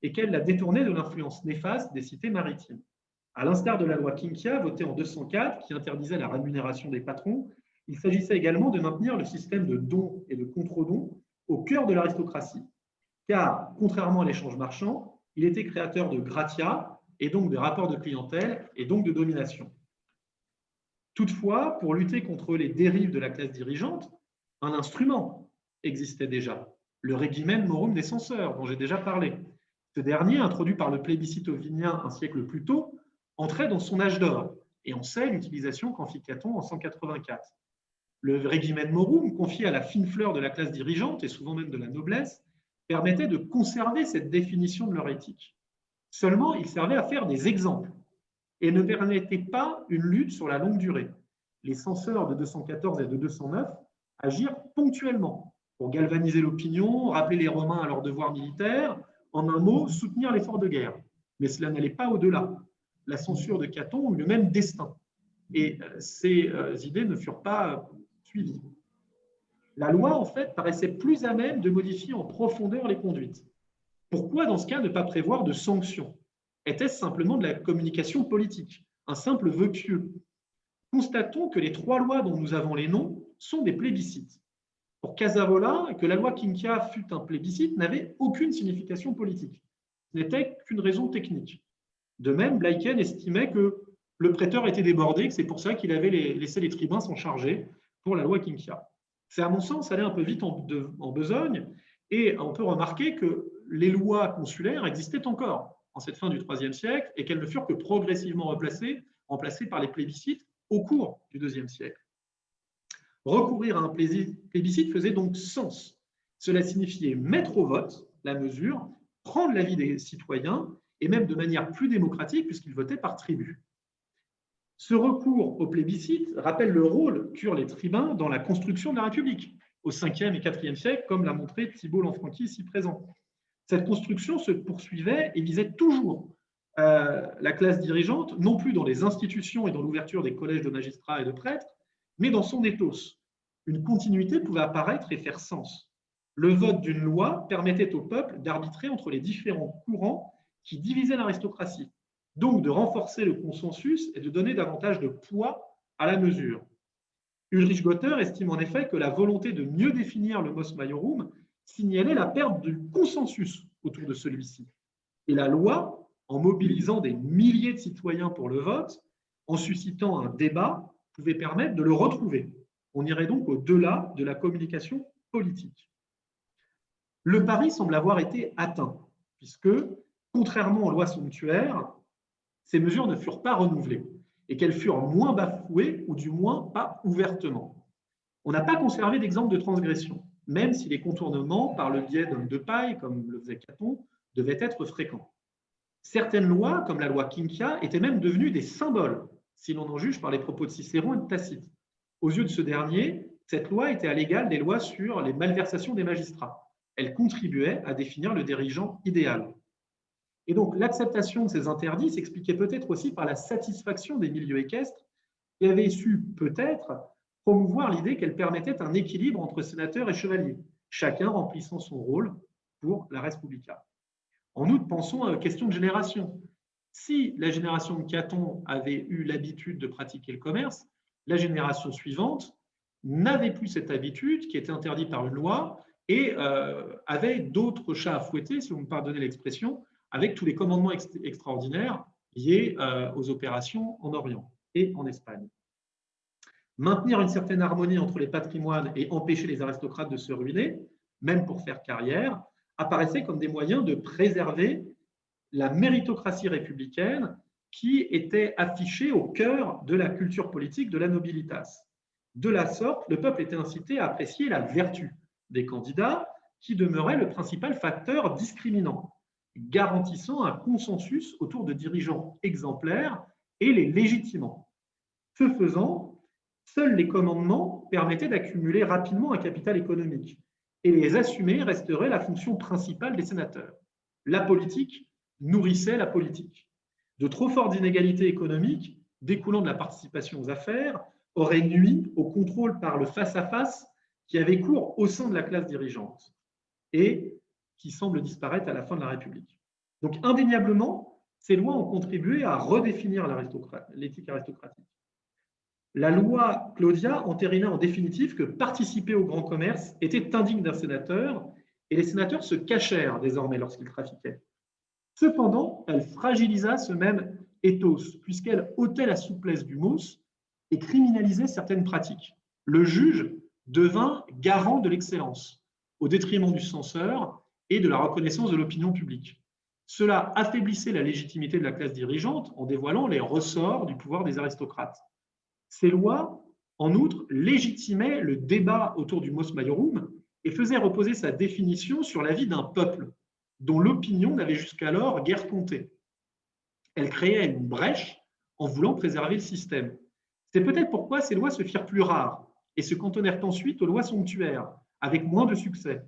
et qu'elle la détournait de l'influence néfaste des cités maritimes. À l'instar de la loi Quinquia, votée en 204, qui interdisait la rémunération des patrons, il s'agissait également de maintenir le système de dons et de contre-dons au cœur de l'aristocratie. Car, contrairement à l'échange marchand, il était créateur de gratia, et donc de rapports de clientèle, et donc de domination. Toutefois, pour lutter contre les dérives de la classe dirigeante, un instrument existait déjà, le regimen morum des censeurs, dont j'ai déjà parlé. Ce dernier, introduit par le plébiscite ovinien un siècle plus tôt, entrait dans son âge d'or, et en sait l'utilisation qu'Amphicaton en 184. Le regimen morum, confié à la fine fleur de la classe dirigeante, et souvent même de la noblesse, permettait de conserver cette définition de leur éthique. Seulement, il servait à faire des exemples et ne permettait pas une lutte sur la longue durée. Les censeurs de 214 et de 209 agirent ponctuellement pour galvaniser l'opinion, rappeler les Romains à leurs devoirs militaires, en un mot, soutenir l'effort de guerre. Mais cela n'allait pas au-delà. La censure de Caton eut le même destin et ces idées ne furent pas suivies. La loi, en fait, paraissait plus à même de modifier en profondeur les conduites. Pourquoi, dans ce cas, ne pas prévoir de sanctions? Était-ce simplement de la communication politique, un simple vœu pieux? Constatons que les trois lois dont nous avons les noms sont des plébiscites. Pour Casavola, que la loi Quinquia fût un plébiscite n'avait aucune signification politique. Ce n'était qu'une raison technique. De même, Bleichen estimait que le prêteur était débordé, que c'est pour ça qu'il avait laissé les tribuns s'en charger pour la loi Quinquia. C'est à mon sens aller un peu vite en besogne, et on peut remarquer que les lois consulaires existaient encore en cette fin du IIIe siècle et qu'elles ne furent que progressivement remplacées par les plébiscites au cours du IIe siècle. Recourir à un plébiscite faisait donc sens. Cela signifiait mettre au vote la mesure, prendre l'avis des citoyens et même de manière plus démocratique puisqu'ils votaient par tribu. Ce recours au plébiscite rappelle le rôle qu'eurent les tribuns dans la construction de la République au 5e et 4e siècle, comme l'a montré Thibault Lanfranchi ici présent. Cette construction se poursuivait et visait toujours la classe dirigeante, non plus dans les institutions et dans l'ouverture des collèges de magistrats et de prêtres, mais dans son ethos. Une continuité pouvait apparaître et faire sens. Le vote d'une loi permettait au peuple d'arbitrer entre les différents courants qui divisaient l'aristocratie, donc de renforcer le consensus et de donner davantage de poids à la mesure. Ulrich Gotter estime en effet que la volonté de mieux définir le mos maiorum signalait la perte du consensus autour de celui-ci. Et la loi, en mobilisant des milliers de citoyens pour le vote, en suscitant un débat, pouvait permettre de le retrouver. On irait donc au-delà de la communication politique. Le pari semble avoir été atteint, puisque, contrairement aux lois somptuaires, ces mesures ne furent pas renouvelées et qu'elles furent moins bafouées, ou du moins pas ouvertement. On n'a pas conservé d'exemple de transgression, même si les contournements par le biais d'hommes de paille, comme le faisait Caton, devaient être fréquents. Certaines lois, comme la loi Quinquia, étaient même devenues des symboles, si l'on en juge par les propos de Cicéron et de Tacite. Aux yeux de ce dernier, cette loi était à l'égal des lois sur les malversations des magistrats. Elle contribuait à définir le dirigeant idéal. Et donc, l'acceptation de ces interdits s'expliquait peut-être aussi par la satisfaction des milieux équestres qui avaient su peut-être promouvoir l'idée qu'elle permettait un équilibre entre sénateurs et chevaliers, chacun remplissant son rôle pour la res publica. En outre, pensons à la question de génération. Si la génération de Caton avait eu l'habitude de pratiquer le commerce, la génération suivante n'avait plus cette habitude qui était interdite par une loi et avait d'autres chats à fouetter, si vous me pardonnez l'expression, avec tous les commandements extraordinaires liés aux opérations en Orient et en Espagne. Maintenir une certaine harmonie entre les patrimoines et empêcher les aristocrates de se ruiner, même pour faire carrière, apparaissaient comme des moyens de préserver la méritocratie républicaine qui était affichée au cœur de la culture politique de la nobilitas. De la sorte, le peuple était incité à apprécier la vertu des candidats qui demeurait le principal facteur discriminant, garantissant un consensus autour de dirigeants exemplaires et les légitimant. Ce faisant, seuls les commandements permettaient d'accumuler rapidement un capital économique et les assumer resterait la fonction principale des sénateurs. La politique nourrissait la politique. De trop fortes inégalités économiques découlant de la participation aux affaires auraient nui au contrôle par le face-à-face qui avait cours au sein de la classe dirigeante et qui semble disparaître à la fin de la République. Donc, indéniablement, ces lois ont contribué à redéfinir l'éthique aristocratique. La loi Claudia entérina en définitive que participer au grand commerce était indigne d'un sénateur et les sénateurs se cachèrent désormais lorsqu'ils trafiquaient. Cependant, elle fragilisa ce même ethos puisqu'elle ôtait la souplesse du mos et criminalisait certaines pratiques. Le juge devint garant de l'excellence au détriment du censeur et de la reconnaissance de l'opinion publique. Cela affaiblissait la légitimité de la classe dirigeante en dévoilant les ressorts du pouvoir des aristocrates. Ces lois, en outre, légitimaient le débat autour du mos maiorum et faisaient reposer sa définition sur l'avis d'un peuple dont l'opinion n'avait jusqu'alors guère compté. Elles créaient une brèche en voulant préserver le système. C'est peut-être pourquoi ces lois se firent plus rares et se cantonnèrent ensuite aux lois somptuaires, avec moins de succès.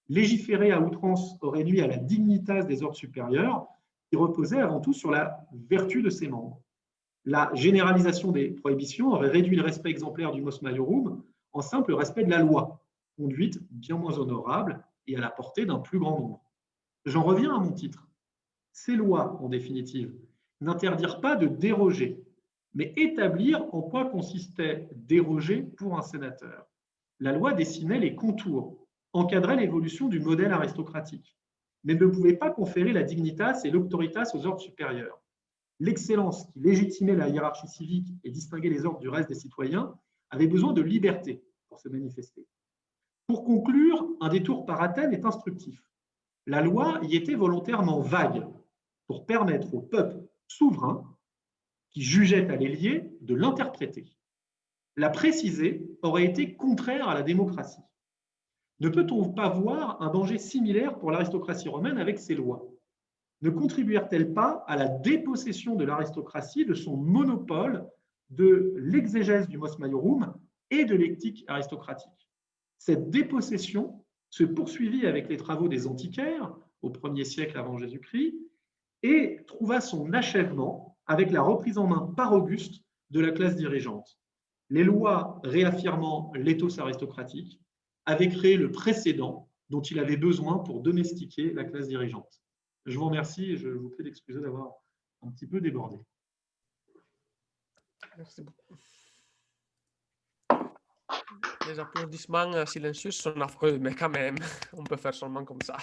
Légiférer à outrance aurait nui à la dignitas des ordres supérieurs, qui reposait avant tout sur la vertu de ses membres. La généralisation des prohibitions aurait réduit le respect exemplaire du mos maiorum en simple respect de la loi, conduite bien moins honorable et à la portée d'un plus grand nombre. J'en reviens à mon titre. Ces lois, en définitive, n'interdirent pas de déroger, mais établir en quoi consistait déroger pour un sénateur. La loi dessinait les contours, encadrait l'évolution du modèle aristocratique, mais ne pouvait pas conférer la dignitas et l'auctoritas aux ordres supérieurs. L'excellence qui légitimait la hiérarchie civique et distinguait les ordres du reste des citoyens avait besoin de liberté pour se manifester. Pour conclure, un détour par Athènes est instructif. La loi y était volontairement vague pour permettre au peuple souverain qui jugeait à les lier de l'interpréter. La préciser aurait été contraire à la démocratie. Ne peut-on pas voir un danger similaire pour l'aristocratie romaine avec ces lois? Ne contribuèrent-elles pas à la dépossession de l'aristocratie de son monopole de l'exégèse du mos maiorum et de l'éthique aristocratique? Cette dépossession se poursuivit avec les travaux des antiquaires au 1er siècle avant Jésus-Christ et trouva son achèvement avec la reprise en main par Auguste de la classe dirigeante. Les lois réaffirmant l'éthos aristocratique avaient créé le précédent dont il avait besoin pour domestiquer la classe dirigeante. Je vous remercie et je vous prie d'excuser d'avoir un petit peu débordé. Merci beaucoup. Les applaudissements silencieux sont affreux, mais quand même, on peut faire seulement comme ça.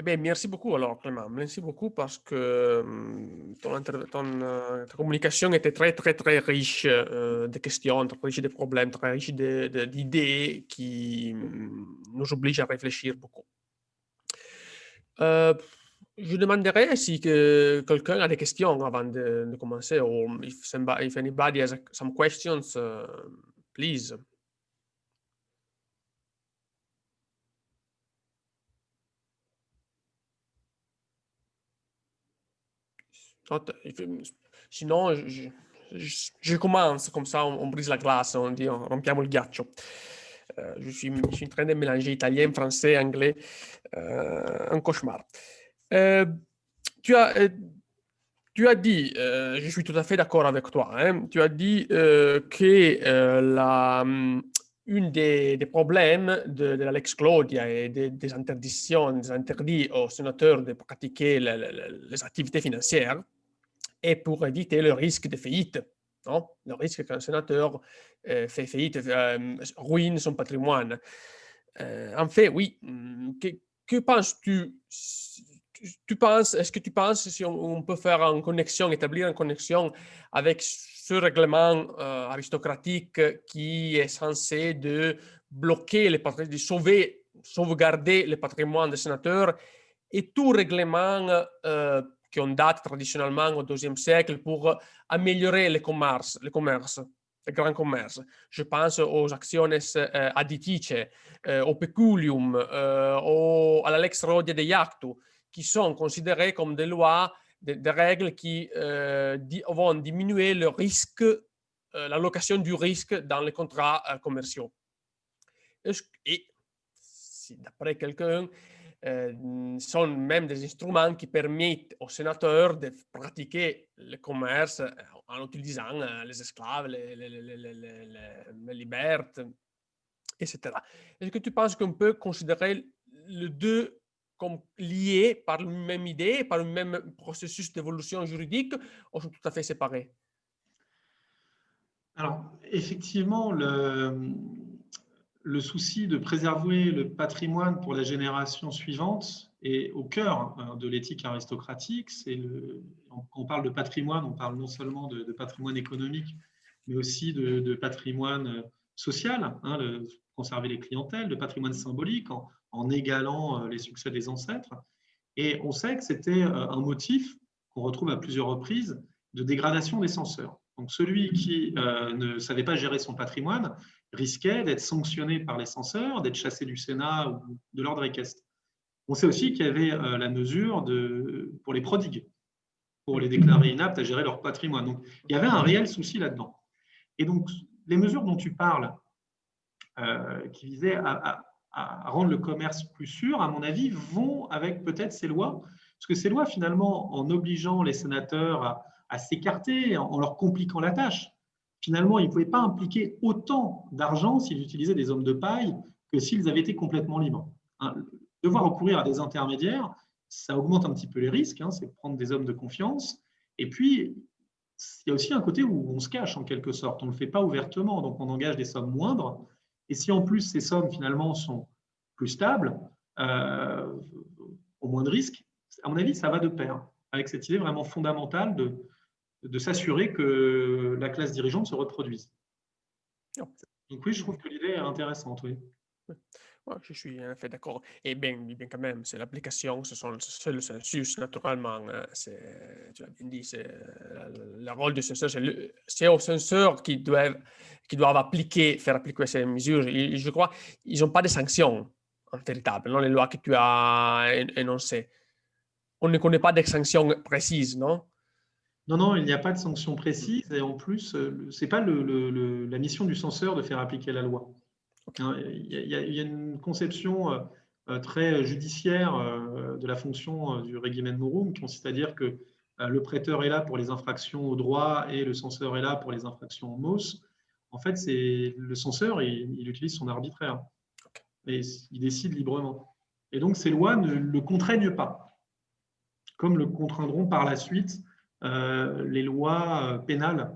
Bien, merci beaucoup alors, Clément. Merci beaucoup parce que ta communication était très, très, très riche de questions, très riche de problèmes, très riche d'idées qui nous obligent à réfléchir beaucoup. Je demanderais si quelqu'un a des questions avant de commencer, or if anybody has some questions, please. Sinon, je commence, comme ça on brise la glace, on dit, rompiamo il ghiaccio. Je suis en train de mélanger italien, français, anglais, un cauchemar. Tu as dit, je suis tout à fait d'accord avec toi, hein, tu as dit que une des problèmes de la Lex Claudia et des interdictions, des interdits aux sénateurs de pratiquer les activités financières est pour éviter le risque de faillite. Non? Le risque qu'un sénateur fait faillite, ruine son patrimoine. En fait, oui. Que penses-tu? Est-ce que tu penses si on peut faire une connexion, établir une connexion avec ce règlement aristocratique qui est censé de bloquer les patrimoines, de sauvegarder le patrimoine des sénateurs et tout règlement qui ont date traditionnellement au XIIe siècle pour améliorer le commerce, le grand commerce. Je pense aux actiones additice, au peculium, à la lex Rodia de Iactu, qui sont considérées comme des lois, des règles qui vont diminuer le risque, l'allocation du risque dans les contrats commerciaux. Et si d'après quelqu'un, sont même des instruments qui permettent aux sénateurs de pratiquer le commerce en utilisant les esclaves, les libertes, etc. Est-ce que tu penses qu'on peut considérer les deux comme liés par une même idée, par un même processus d'évolution juridique, ou sont tout à fait séparés? Alors, effectivement, le souci de préserver le patrimoine pour la génération suivante est au cœur de l'éthique aristocratique. Quand on parle de patrimoine, on parle non seulement de patrimoine économique, mais aussi de patrimoine social, hein, conserver les clientèles, de patrimoine symbolique en égalant les succès des ancêtres. Et on sait que c'était un motif qu'on retrouve à plusieurs reprises de dégradation des censeurs. Donc celui qui ne savait pas gérer son patrimoine risquait d'être sanctionné par les censeurs, d'être chassé du Sénat ou de l'ordre équestre. On sait aussi qu'il y avait la mesure pour les prodigues, pour les déclarer inaptes à gérer leur patrimoine. Donc il y avait un réel souci là-dedans. Et donc les mesures dont tu parles, qui visaient à rendre le commerce plus sûr, à mon avis, vont avec peut-être ces lois, parce que ces lois, finalement, en obligeant les sénateurs à s'écarter, en leur compliquant la tâche, finalement, ils ne pouvaient pas impliquer autant d'argent s'ils utilisaient des hommes de paille que s'ils avaient été complètement libres. Hein, devoir recourir à des intermédiaires, ça augmente un petit peu les risques, hein, c'est prendre des hommes de confiance. Et puis, il y a aussi un côté où on se cache en quelque sorte, on ne le fait pas ouvertement, donc on engage des sommes moindres. Et si en plus ces sommes finalement sont plus stables, au moins de risques, à mon avis, ça va de pair avec cette idée vraiment fondamentale de s'assurer que la classe dirigeante se reproduise. Donc oui, je trouve que l'idée est intéressante, oui. Ouais, je suis en fait d'accord. Et bien quand même, c'est l'application, c'est le census, naturellement. Tu as bien dit, c'est le rôle du censeur, c'est aux censeurs qui doivent faire appliquer ces mesures. Je crois qu'ils n'ont pas de sanctions, en véritable, non, les lois que tu as énoncées. On ne connaît pas de sanctions précises, non? Non, il n'y a pas de sanctions précises et en plus, ce n'est pas la mission du censeur de faire appliquer la loi. Il y a une conception très judiciaire de la fonction du regimen morum, qui consiste à dire que le prêteur est là pour les infractions au droit et le censeur est là pour les infractions au mos. En fait, c'est le censeur, il utilise son arbitraire. Et il décide librement. Et donc, ces lois ne le contraignent pas, comme le contraindront par la suite les lois pénales,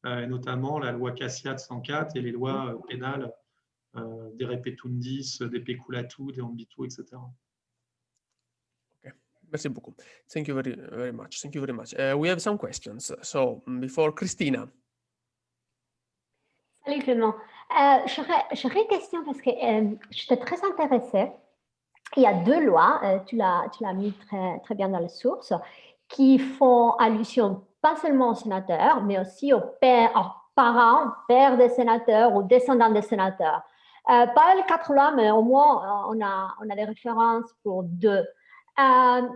notamment la loi Cassia de 104 et les lois pénales des repetundis, des peculatu, des ambitu, etc. Okay. Merci beaucoup. Thank you very much. Thank you very much. We have some questions. So, before Christina. Salut Clément. J'aurais une question parce que j'étais très intéressée. Il y a deux lois, tu l'as mis très bien dans les sources, qui font allusion pas seulement aux sénateurs, mais aussi aux parents, pères des sénateurs ou descendants des sénateurs. Pas les 4 lois, mais au moins on a des références pour 2.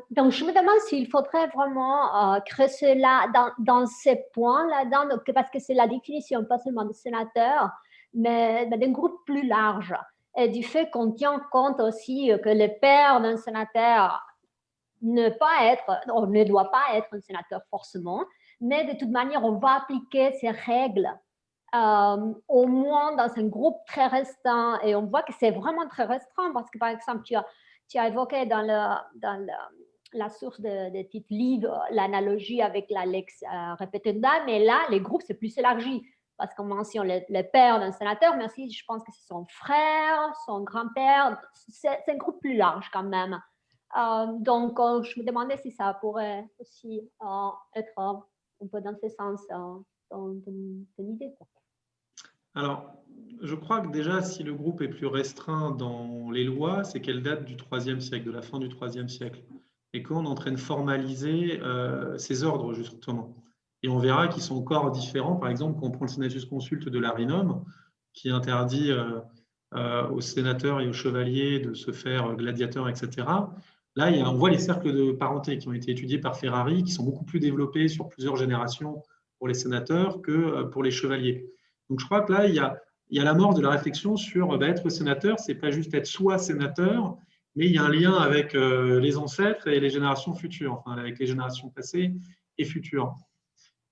Donc, je me demande s'il faudrait vraiment creuser là, dans ces points-là, parce que c'est la définition pas seulement des sénateurs, mais d'un groupe plus large. Et du fait qu'on tient compte aussi que le père d'un sénateur ne doit pas être un sénateur forcément, mais de toute manière, on va appliquer ces règles au moins dans un groupe très restreint. Et on voit que c'est vraiment très restreint parce que, par exemple, tu as évoqué dans la source de titre livre l'analogie avec la lex repetenda, mais là, les groupes, c'est plus élargi parce qu'on mentionne le père d'un sénateur, mais aussi, je pense que c'est son frère, son grand-père. C'est un groupe plus large quand même. Donc, je me demandais si ça pourrait aussi être un peu dans ce sens, ton idée. Alors, je crois que déjà, si le groupe est plus restreint dans les lois, c'est qu'elle date du IIIe siècle, de la fin du IIIe siècle, et qu'on est en train de formaliser ces ordres, justement. Et on verra qu'ils sont encore différents. Par exemple, quand on prend le Senatus Consulte de l'Arinum, qui interdit aux sénateurs et aux chevaliers de se faire gladiateurs, etc. Là, on voit les cercles de parenté qui ont été étudiés par Ferrari, qui sont beaucoup plus développés sur plusieurs générations pour les sénateurs que pour les chevaliers. Donc, je crois que là, il y a l'amorce de la réflexion sur être sénateur, c'est pas juste être soit sénateur, mais il y a un lien avec les ancêtres et les générations futures, enfin avec les générations passées et futures.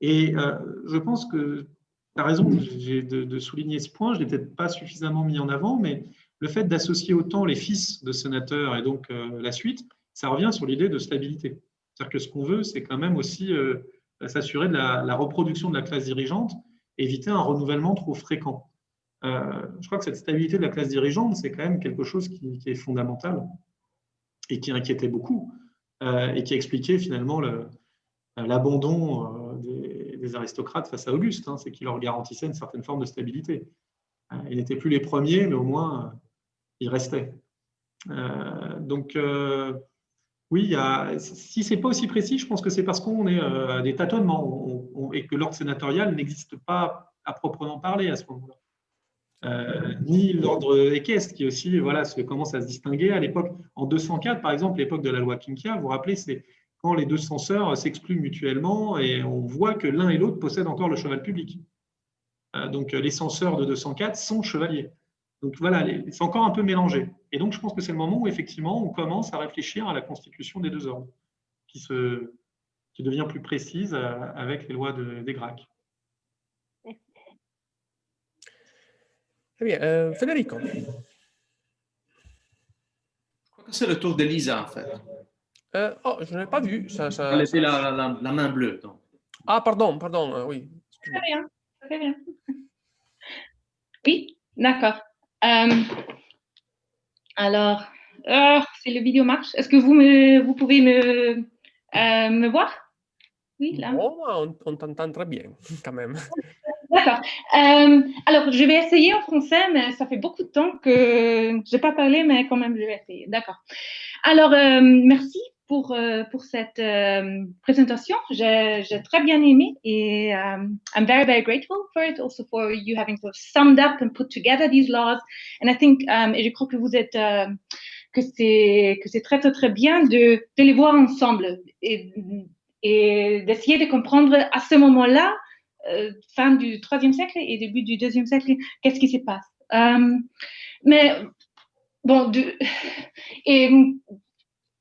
Et je pense que tu as raison de souligner ce point, je ne l'ai peut-être pas suffisamment mis en avant, mais le fait d'associer autant les fils de sénateurs et donc la suite, ça revient sur l'idée de stabilité. C'est-à-dire que ce qu'on veut, c'est quand même aussi s'assurer de la reproduction de la classe dirigeante, éviter un renouvellement trop fréquent. Je crois que cette stabilité de la classe dirigeante, c'est quand même quelque chose qui est fondamental et qui inquiétait beaucoup et qui expliquait finalement l'abandon des aristocrates face à Auguste, hein, c'est qu'il leur garantissait une certaine forme de stabilité. Ils n'étaient plus les premiers, mais au moins, ils restaient. Donc, oui, si ce n'est pas aussi précis, je pense que c'est parce qu'on est à des tâtonnements et que l'ordre sénatorial n'existe pas à proprement parler à ce moment-là. Ni l'ordre équestre qui aussi commence à se distinguer à l'époque. En 204, par exemple, l'époque de la loi Quinquia, vous vous rappelez, c'est quand les deux censeurs s'excluent mutuellement et on voit que l'un et l'autre possèdent encore le cheval public. Donc les censeurs de 204 sont chevaliers. Donc voilà, c'est encore un peu mélangé. Et donc je pense que c'est le moment où effectivement on commence à réfléchir à la constitution des deux ordres, qui devient plus précise avec les lois des Gracques. Très bien. Federico. Je crois que c'est le tour d'Elisa, en fait. Je n'ai pas vu. Elle était la main bleue. Donc. Ah, pardon, oui. Très bien, très bien. Oui, d'accord. Alors, si le vidéo marche, est-ce que vous pouvez me voir? Oui, là. Oh, on t'entend très bien, quand même. D'accord. Alors, je vais essayer en français, mais ça fait beaucoup de temps que je n'ai pas parlé, mais quand même, je vais essayer. D'accord. Alors, merci pour cette présentation. J'ai très bien aimé et I'm very, very grateful for it, also for you having sort of summed up and put together these laws. And I think, et je crois que vous êtes, que c'est très, très, très bien de les voir ensemble et d'essayer de comprendre à ce moment-là, fin du IIIe siècle et début du IIe siècle, qu'est-ce qui se passe. Mais bon, et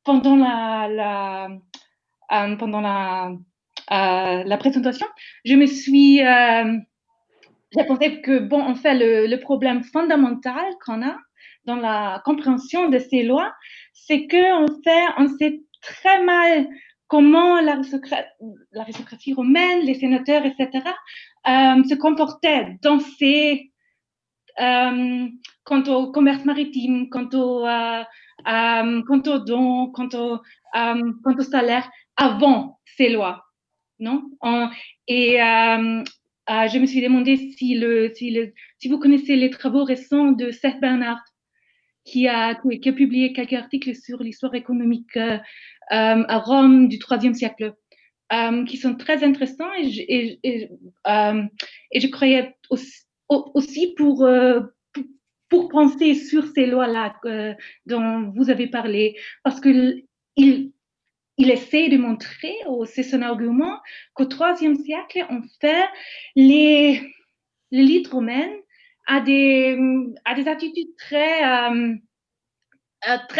pendant la présentation, je me suis j'ai pensé que, bon, en fait, le problème fondamental qu'on a dans la compréhension de ces lois, c'est qu'en fait, on sait très mal comment l'aristocratie romaine, les sénateurs, etc., se comportaient dans ces, quant au commerce maritime, quant aux dons, quant au salaire, avant ces lois, non? Je me suis demandé si vous connaissez les travaux récents de Seth Bernard, qui a publié quelques articles sur l'histoire économique à Rome du IIIe siècle, qui sont très intéressants et je croyais aussi pour penser sur ces lois-là dont vous avez parlé, parce qu'il essaie de montrer, c'est son argument, qu'au IIIe siècle, en fait, l'élite romaine a des attitudes très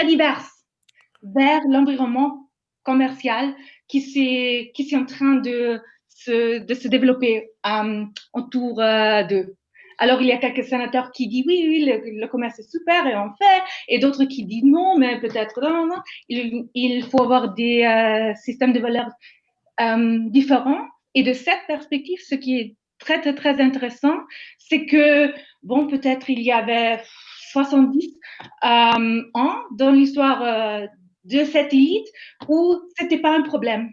diverses vers l'environnement commercial qui est en train de se développer autour d'eux. Alors, il y a quelques sénateurs qui disent oui, le commerce est super et on fait, et d'autres qui disent non, mais peut-être non. Il faut avoir des systèmes de valeurs différents. Et de cette perspective, ce qui est très, très, très intéressant, c'est que, bon, peut-être il y avait 70 ans dans l'histoire de cette élite où c'était pas un problème.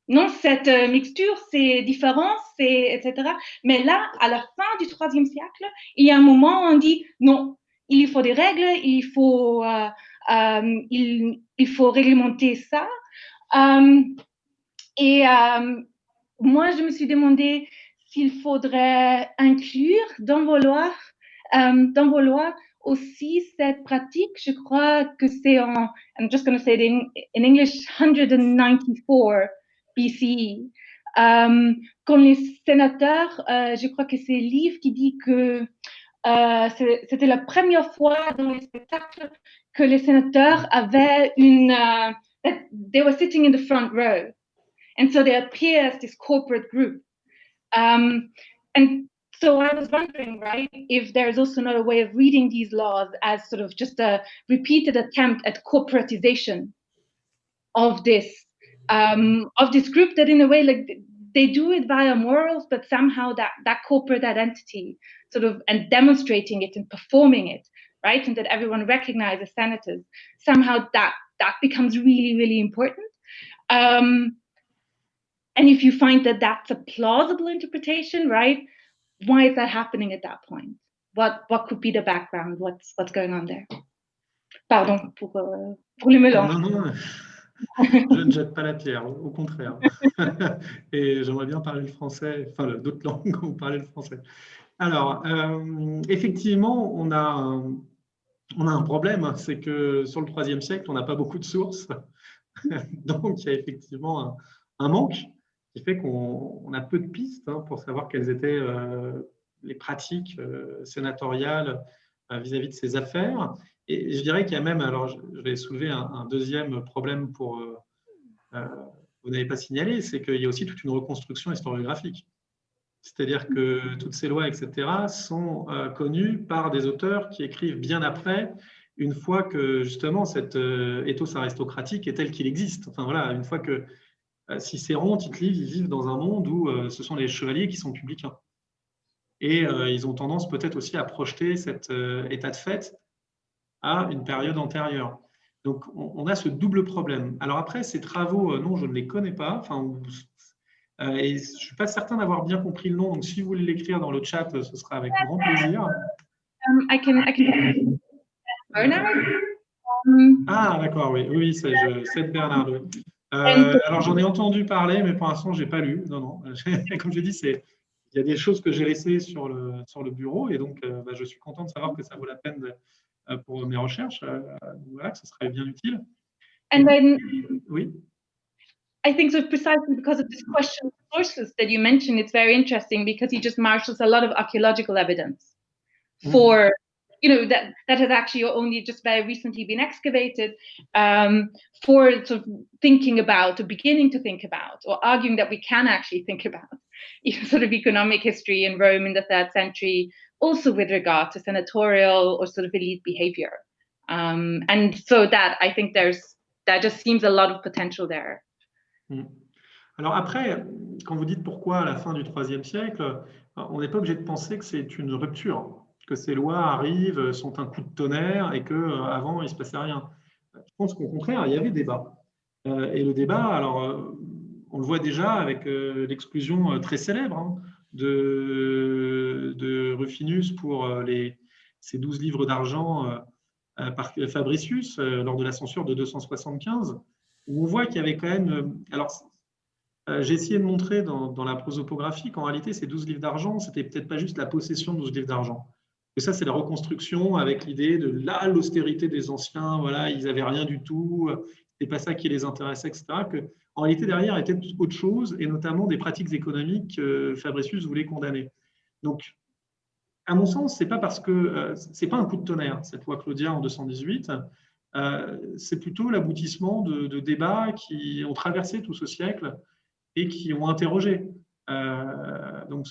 Non, cette mixture, c'est différent, etc. Mais là, à la fin du IIIe siècle, il y a un moment où on dit non, il faut des règles, il faut réglementer ça. Moi, je me suis demandé s'il faudrait inclure dans vos lois aussi cette pratique. Je crois que c'est I'm just going to say it in English, 194 BCE. Quand les sénateurs, je crois que c'est Livre qui dit que c'était la première fois dans les spectacles que les sénateurs avaient they were sitting in the front row. And so they appear as this corporate group. And so I was wondering, right, if there's also another way of reading these laws as sort of just a repeated attempt at corporatization of this group that in a way, like, they do it via morals, but somehow that corporate identity sort of, and demonstrating it and performing it, right, and that everyone recognizes senators, somehow that becomes really, really important. And if you find that that's a plausible interpretation, right, why is that happening at that point? What could be the background? What's going on there? Pardon pour le mélange. Non. Je ne jette pas la pierre, au contraire. Et j'aimerais bien parler le français, enfin d'autres langues où parler le français. Alors, effectivement, on a un problème, c'est que sur le IIIe siècle, on n'a pas beaucoup de sources. Donc, il y a effectivement un manque qui fait qu'on a peu de pistes pour savoir quelles étaient les pratiques sénatoriales vis-à-vis de ces affaires. Et je dirais qu'il y a même, alors je vais soulever un deuxième problème vous n'avez pas signalé, c'est qu'il y a aussi toute une reconstruction historiographique. C'est-à-dire que toutes ces lois, etc., sont connues par des auteurs qui écrivent bien après, une fois que justement cet ethos aristocratique est tel qu'il existe. Enfin voilà, une fois que Cicéron, Tite-Live, ils vivent dans un monde où ce sont les chevaliers qui sont publicains. Et ils ont tendance peut-être aussi à projeter cet état de fait à une période antérieure. Donc, on a ce double problème. Alors après, ces travaux, non, je ne les connais pas. Enfin, et je ne suis pas certain d'avoir bien compris le nom. Donc, si vous voulez l'écrire dans le chat, ce sera avec grand plaisir. I can Ah, d'accord, oui, c'est Seth Bernard. Oui. Alors, j'en ai entendu parler, mais pour l'instant, je n'ai pas lu. Non. Comme je dis, il y a des choses que j'ai laissées sur le bureau, et donc je suis content de savoir que ça vaut la peine pour mes recherches. Voilà, que ce serait bien utile. And then, oui. I think so precisely because of this question of sources that you mentioned, it's very interesting because he just marshals a lot of archaeological evidence for, that has actually only just very recently been excavated for sort of thinking about or beginning to think about or arguing that we can actually think about sort of economic history in Rome in the 3rd century, also with regard to senatorial or sort of elite behavior. And so that, I think that just seems a lot of potential there. Alors après, quand vous dites pourquoi à la fin du IIIe siècle, on n'est pas obligé de penser que c'est une rupture, que ces lois arrivent, sont un coup de tonnerre et qu'avant, il ne se passait rien. Je pense qu'au contraire, il y avait débat. Et le débat, alors, on le voit déjà avec l'exclusion très célèbre de Rufinus pour ces 12 livres d'argent par Fabricius lors de la censure de 275, où on voit qu'il y avait quand même… j'ai essayé de montrer dans la prosopographie qu'en réalité, ces 12 livres d'argent, c'était peut-être pas juste la possession de 12 livres d'argent. Et ça, c'est la reconstruction avec l'idée de l'austérité des anciens, voilà, ils n'avaient rien du tout, c'était pas ça qui les intéressait, etc. En réalité, derrière, était autre chose, et notamment des pratiques économiques que Fabricius voulait condamner. Donc, à mon sens, c'est pas parce que c'est pas un coup de tonnerre, cette loi Claudia en 218, c'est plutôt l'aboutissement de débats qui ont traversé tout ce siècle et qui ont interrogé. Donc,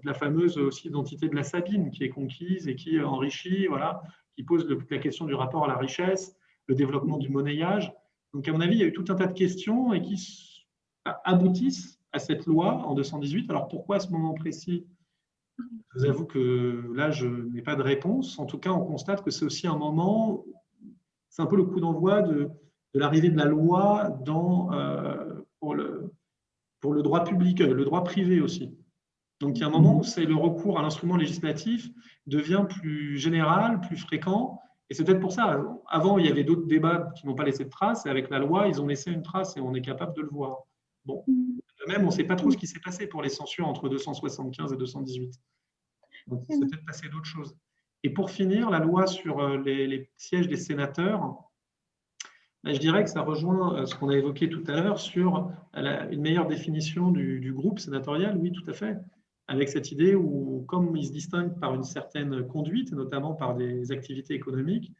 la fameuse aussi identité de la Sabine qui est conquise et qui enrichit, voilà, qui pose la question du rapport à la richesse, le développement du monnayage. Donc, à mon avis, il y a eu tout un tas de questions et qui aboutissent à cette loi en 218. Alors, pourquoi à ce moment précis? Je vous avoue que là, je n'ai pas de réponse. En tout cas, on constate que c'est aussi un moment, c'est un peu le coup d'envoi de l'arrivée de la loi pour le droit public, le droit privé aussi. Donc, il y a un moment où c'est le recours à l'instrument législatif devient plus général, plus fréquent. Et c'est peut-être pour ça. Avant, il y avait d'autres débats qui n'ont pas laissé de trace. Et avec la loi, ils ont laissé une trace et on est capable de le voir. Bon. De même, on ne sait pas trop ce qui s'est passé pour les censures entre 275 et 218. Donc, il s'est peut-être passé d'autres choses. Et pour finir, la loi sur les sièges des sénateurs, je dirais que ça rejoint ce qu'on a évoqué tout à l'heure sur une meilleure définition du groupe sénatorial, oui, tout à fait, avec cette idée où, comme ils se distinguent par une certaine conduite, notamment par des activités économiques,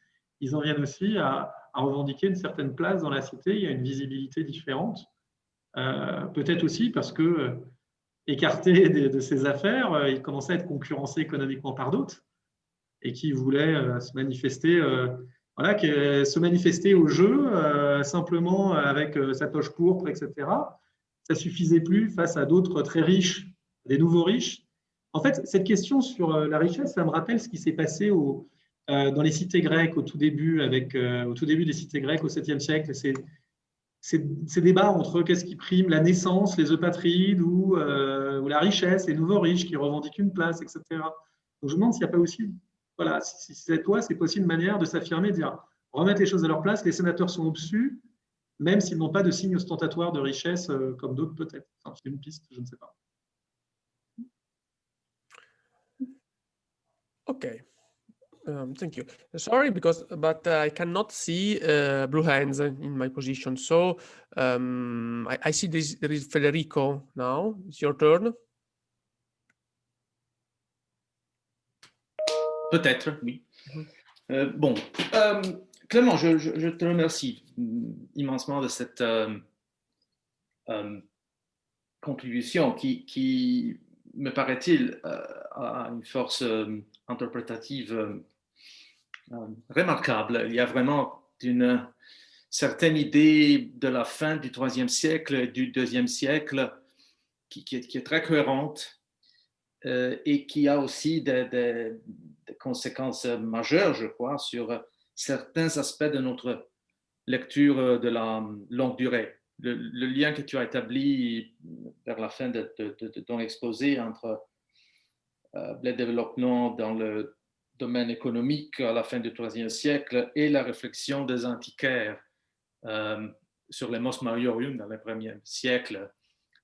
ils en viennent aussi à revendiquer une certaine place dans la cité, il y a une visibilité différente, peut-être aussi parce que, écartés de ces affaires, ils commençaient à être concurrencés économiquement par d'autres et qui voulaient se manifester… Voilà, se manifester au jeu simplement avec sa toche pourpre, etc. Ça ne suffisait plus face à d'autres très riches, des nouveaux riches. En fait, cette question sur la richesse, ça me rappelle ce qui s'est passé dans les cités grecques au tout début des cités grecques au 7e siècle. Ces débats entre qu'est-ce qui prime, la naissance, les eupatrides ou la richesse, les nouveaux riches qui revendiquent une place, etc. Donc, je me demande s'il n'y a pas aussi… Voilà, si cette loi, c'est aussi une manière de s'affirmer, de dire remettre les choses à leur place, les sénateurs sont obsus, même s'ils n'ont pas de signe ostentatoire de richesse comme d'autres peut-être. Enfin, c'est une piste, je ne sais pas. Okay. Thank you. Sorry, but I cannot see blue hands in my position. So I see there is Federico now. It's your turn. Peut-être, oui. Bon, Clément, je te remercie immensement de cette contribution qui me paraît-il, a une force interprétative remarquable. Il y a vraiment une certaine idée de la fin du IIIe siècle et du IIe siècle qui est très cohérente et qui a aussi des conséquences majeures, je crois, sur certains aspects de notre lecture de la longue durée. Le lien que tu as établi vers la fin de ton exposé entre le développement dans le domaine économique à la fin du IIIe siècle et la réflexion des antiquaires sur les mos maiorium dans le 1er siècle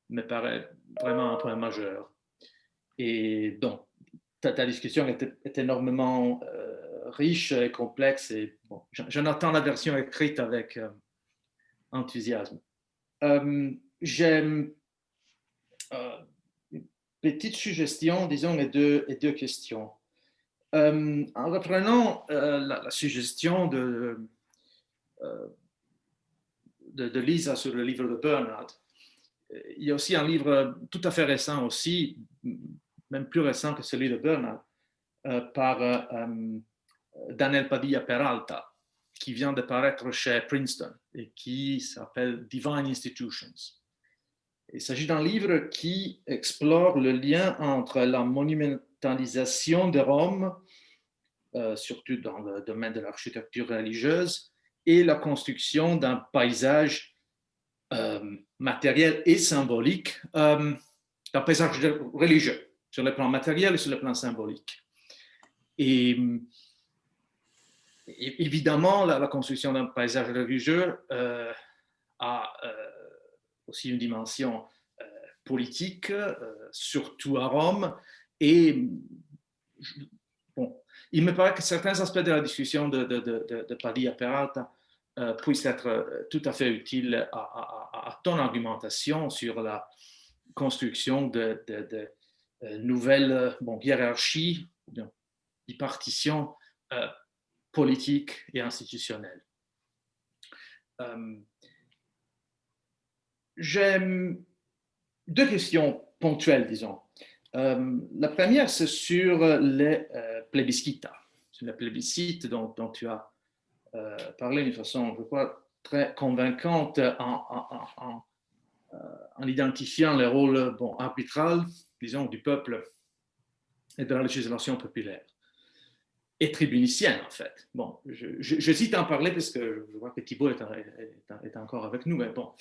me paraît vraiment un point majeur. Et donc, ta discussion est énormément riche et complexe. Et bon, j'en attends la version écrite avec enthousiasme. J'ai une petite suggestion, disons, et deux questions. En reprenant la suggestion de Lisa sur le livre de Bernard, il y a aussi un livre tout à fait récent aussi, même plus récent que celui de Bernard, par Daniel Padilla Peralta, qui vient de paraître chez Princeton et qui s'appelle Divine Institutions. Il s'agit d'un livre qui explore le lien entre la monumentalisation de Rome, surtout dans le domaine de l'architecture religieuse, et la construction d'un paysage matériel et symbolique, d'un paysage religieux, sur le plan matériel et sur le plan symbolique. Et évidemment, la construction d'un paysage religieux a aussi une dimension politique, surtout à Rome. Et bon, il me paraît que certains aspects de la discussion de Padilla Peralta puissent être tout à fait utiles à ton argumentation sur la construction de nouvelles hiérarchies, bipartitions politiques et institutionnelles. J'ai deux questions ponctuelles, disons. La première, c'est sur les plébiscites. C'est le plébiscite dont tu as parlé d'une façon, je crois, très convaincante en identifiant le rôle arbitral, disons, du peuple et de la législation populaire. Et tribunicienne, en fait. Bon, je cite en parler parce que je vois que Thibault est encore avec nous, mais bon.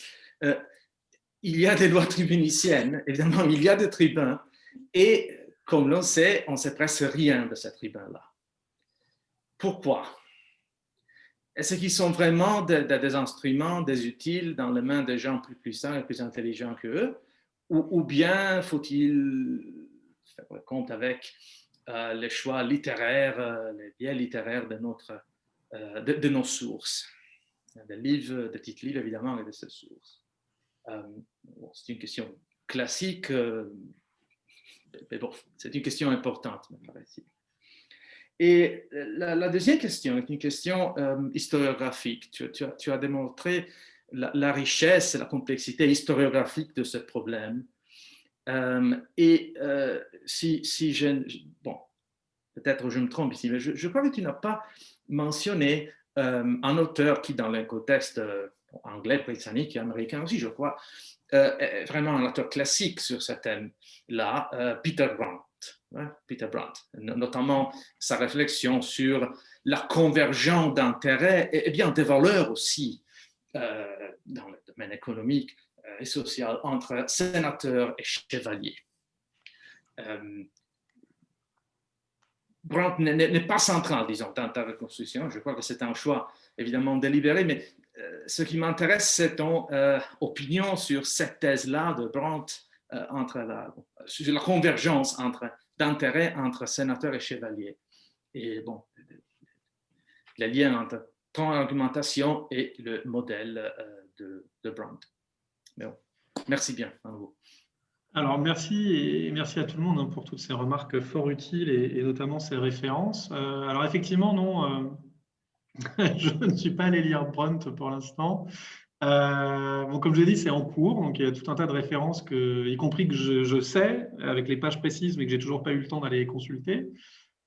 Il y a des lois tribuniciennes, évidemment, il y a des tribuns, et comme l'on sait, on ne sait presque rien de ces tribuns-là. Pourquoi? Est-ce qu'ils sont vraiment des instruments, des utiles dans les mains des gens plus puissants et plus intelligents qu'eux, ou bien faut-il faire compte avec les choix littéraires, les biais littéraires de nos sources, des livres, des titres livres évidemment et de ces sources. C'est une question classique, mais bon, c'est une question importante, me paraît-il. Et la deuxième question est une question historiographique. Tu as démontré la richesse et la complexité historiographique de ce problème. Bon, peut-être je me trompe ici, mais je crois que tu n'as pas mentionné un auteur qui, dans le contexte anglais, britannique et américain aussi, je crois, est vraiment un auteur classique sur ce thème-là, Peter Brandt. Peter Brandt, notamment sa réflexion sur la convergence d'intérêts et bien des valeurs aussi dans le domaine économique et social entre sénateurs et chevaliers. Brandt n'est pas central, disons, dans ta reconstruction. Je crois que c'est un choix évidemment délibéré, mais ce qui m'intéresse, c'est ton opinion sur cette thèse-là de Brandt sur la convergence d'intérêts entre sénateurs et chevaliers. Et bon, les liens entre ton argumentation et le modèle de Brandt. Bon, merci bien à nouveau. Alors, merci et merci à tout le monde pour toutes ces remarques fort utiles et notamment ces références. Alors, effectivement, non, je ne suis pas allé lire Brandt pour l'instant. Bon, comme je l'ai dit, c'est en cours, donc il y a tout un tas de références, y compris que je sais, avec les pages précises, mais que j'ai toujours pas eu le temps d'aller les consulter.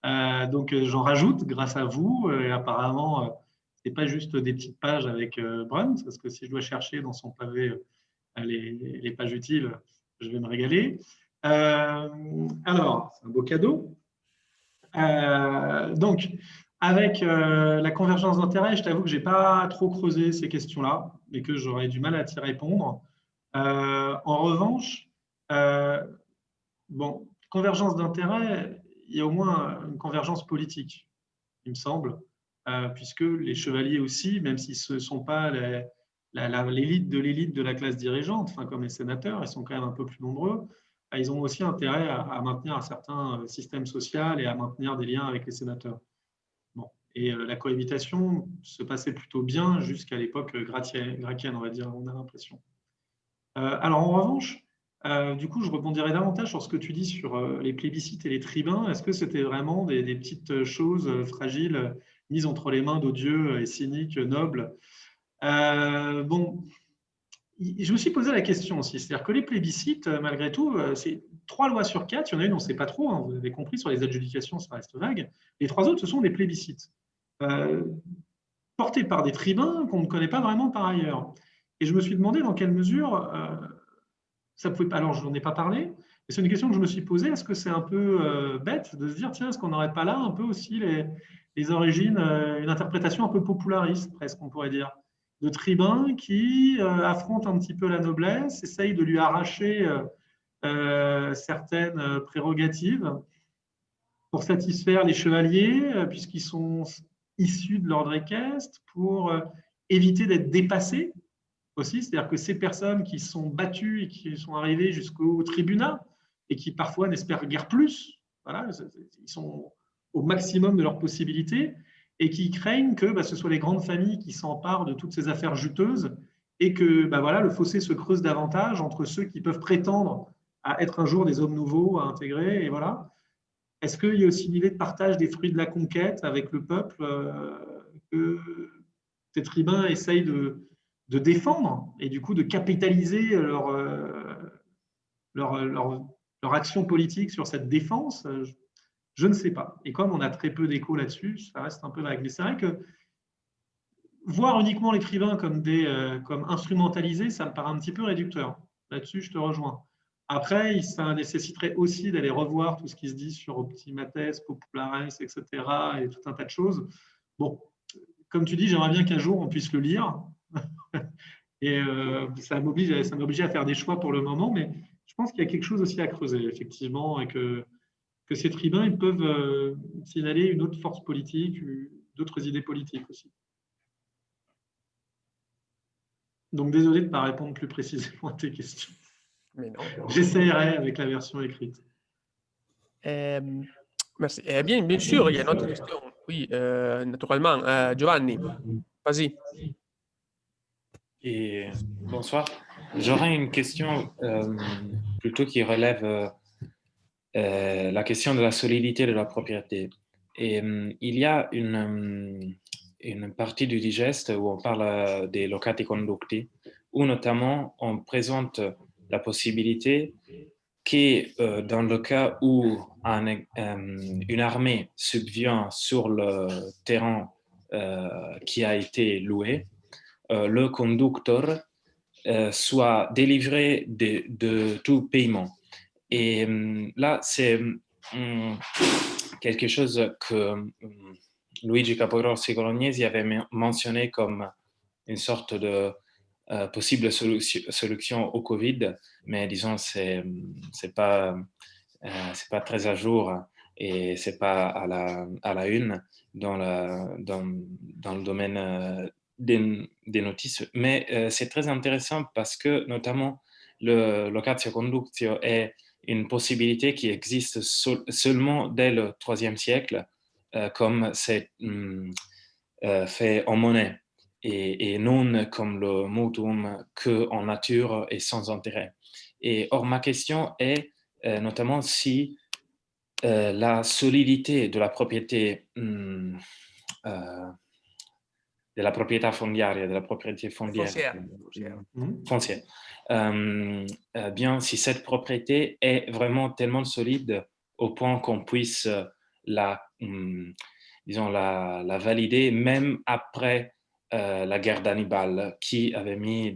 Donc, j'en rajoute grâce à vous. Et apparemment, c'est pas juste des petites pages avec Brandt, parce que si je dois chercher dans son pavé les pages utiles, je vais me régaler. Alors, c'est un beau cadeau. Donc, avec la convergence d'intérêts, je t'avoue que je n'ai pas trop creusé ces questions-là et que j'aurais du mal à t'y répondre. En revanche, bon, convergence d'intérêts, il y a au moins une convergence politique, il me semble, puisque les chevaliers aussi, même s'ils ne sont pas l'élite de la classe dirigeante, enfin, comme les sénateurs, ils sont quand même un peu plus nombreux, ils ont aussi intérêt à maintenir un certain système social et à maintenir des liens avec les sénateurs. Bon. Et la cohabitation se passait plutôt bien jusqu'à l'époque gracchienne, on va dire, on a l'impression. Alors en revanche, du coup, je rebondirai davantage sur ce que tu dis sur les plébiscites et les tribuns. Est-ce que c'était vraiment des petites choses fragiles mises entre les mains d'odieux et cyniques nobles? Bon, je me suis posé la question aussi, c'est-à-dire que les plébiscites, malgré tout, c'est 3 lois sur 4, il y en a une, on ne sait pas trop, hein, vous avez compris, sur les adjudications, ça reste vague. Les 3 autres, ce sont des plébiscites, portés par des tribuns qu'on ne connaît pas vraiment par ailleurs. Et je me suis demandé dans quelle mesure ça pouvait pas. Alors, je n'en ai pas parlé, mais c'est une question que je me suis posée. Est-ce que c'est un peu bête de se dire, tiens, est-ce qu'on n'aurait pas là un peu aussi les origines, une interprétation un peu populariste, presque, on pourrait dire, de tribuns qui affrontent un petit peu la noblesse, essayent de lui arracher certaines prérogatives pour satisfaire les chevaliers, puisqu'ils sont issus de l'ordre équestre, pour éviter d'être dépassés aussi, c'est-à-dire que ces personnes qui sont battues et qui sont arrivées jusqu'au tribunat et qui parfois n'espèrent guère plus, voilà, ils sont au maximum de leurs possibilités et qui craignent que ce soit les grandes familles qui s'emparent de toutes ces affaires juteuses et que voilà, le fossé se creuse davantage entre ceux qui peuvent prétendre à être un jour des hommes nouveaux à intégrer. Et voilà. Est-ce qu'il y a aussi une idée de partage des fruits de la conquête avec le peuple que ces tribuns essayent de défendre et du coup de capitaliser leur action politique sur cette défense, je ne sais pas. Et comme on a très peu d'écho là-dessus, ça reste un peu vague. Mais c'est vrai que voir uniquement l'écrivain comme instrumentalisé, ça me paraît un petit peu réducteur. Là-dessus, je te rejoins. Après, ça nécessiterait aussi d'aller revoir tout ce qui se dit sur Optimates, Populares, etc. et tout un tas de choses. Bon, comme tu dis, j'aimerais bien qu'un jour on puisse le lire. Et ça m'oblige à faire des choix pour le moment, mais je pense qu'il y a quelque chose aussi à creuser, effectivement, et que ces tribuns ils peuvent signaler une autre force politique, d'autres idées politiques aussi. Donc, désolé de ne pas répondre plus précisément à tes questions. Mais non. J'essaierai avec la version écrite. Merci. Bien sûr, il y a une autre question. Oui, naturellement. Giovanni, vas-y. Et bonsoir. J'aurais une question plutôt qui relève la question de la solidité de la propriété. Et il y a une partie du digeste où on parle des locati conducti, où notamment on présente la possibilité que dans le cas où une armée subvient sur le terrain qui a été loué, le conducteur soit délivré de tout paiement. Et là, c'est quelque chose que Luigi Capogrossi Colognesi avait mentionné comme une sorte de possible solution au Covid, mais disons, c'est pas très à jour et c'est pas à la une dans le domaine des notices, mais c'est très intéressant parce que notamment le locatio conductio est une possibilité qui existe seulement dès le IIIe siècle, comme c'est fait en monnaie et non comme le mutuum que en nature et sans intérêt. Et or ma question est notamment si la solidité de la propriété della proprietà fondiaria, della propriété foncière. Bien, si cette propriété est vraiment tellement solide au point qu'on puisse la valider même après la guerre d'Hannibal, qui avait mis,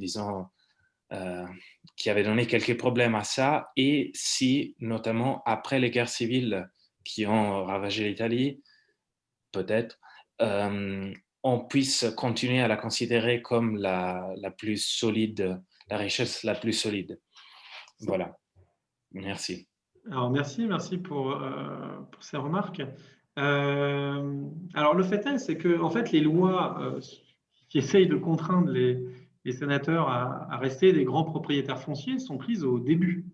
qui avait donné quelques problèmes à ça, et si, notamment après les guerres civiles qui ont ravagé l'Italie, peut-être, on puisse continuer à la considérer comme la plus solide, la richesse la plus solide. Voilà. Merci. Alors, merci pour ces remarques. Alors, le fait est, c'est que en fait, les lois qui essayent de contraindre les sénateurs à rester des grands propriétaires fonciers sont prises au début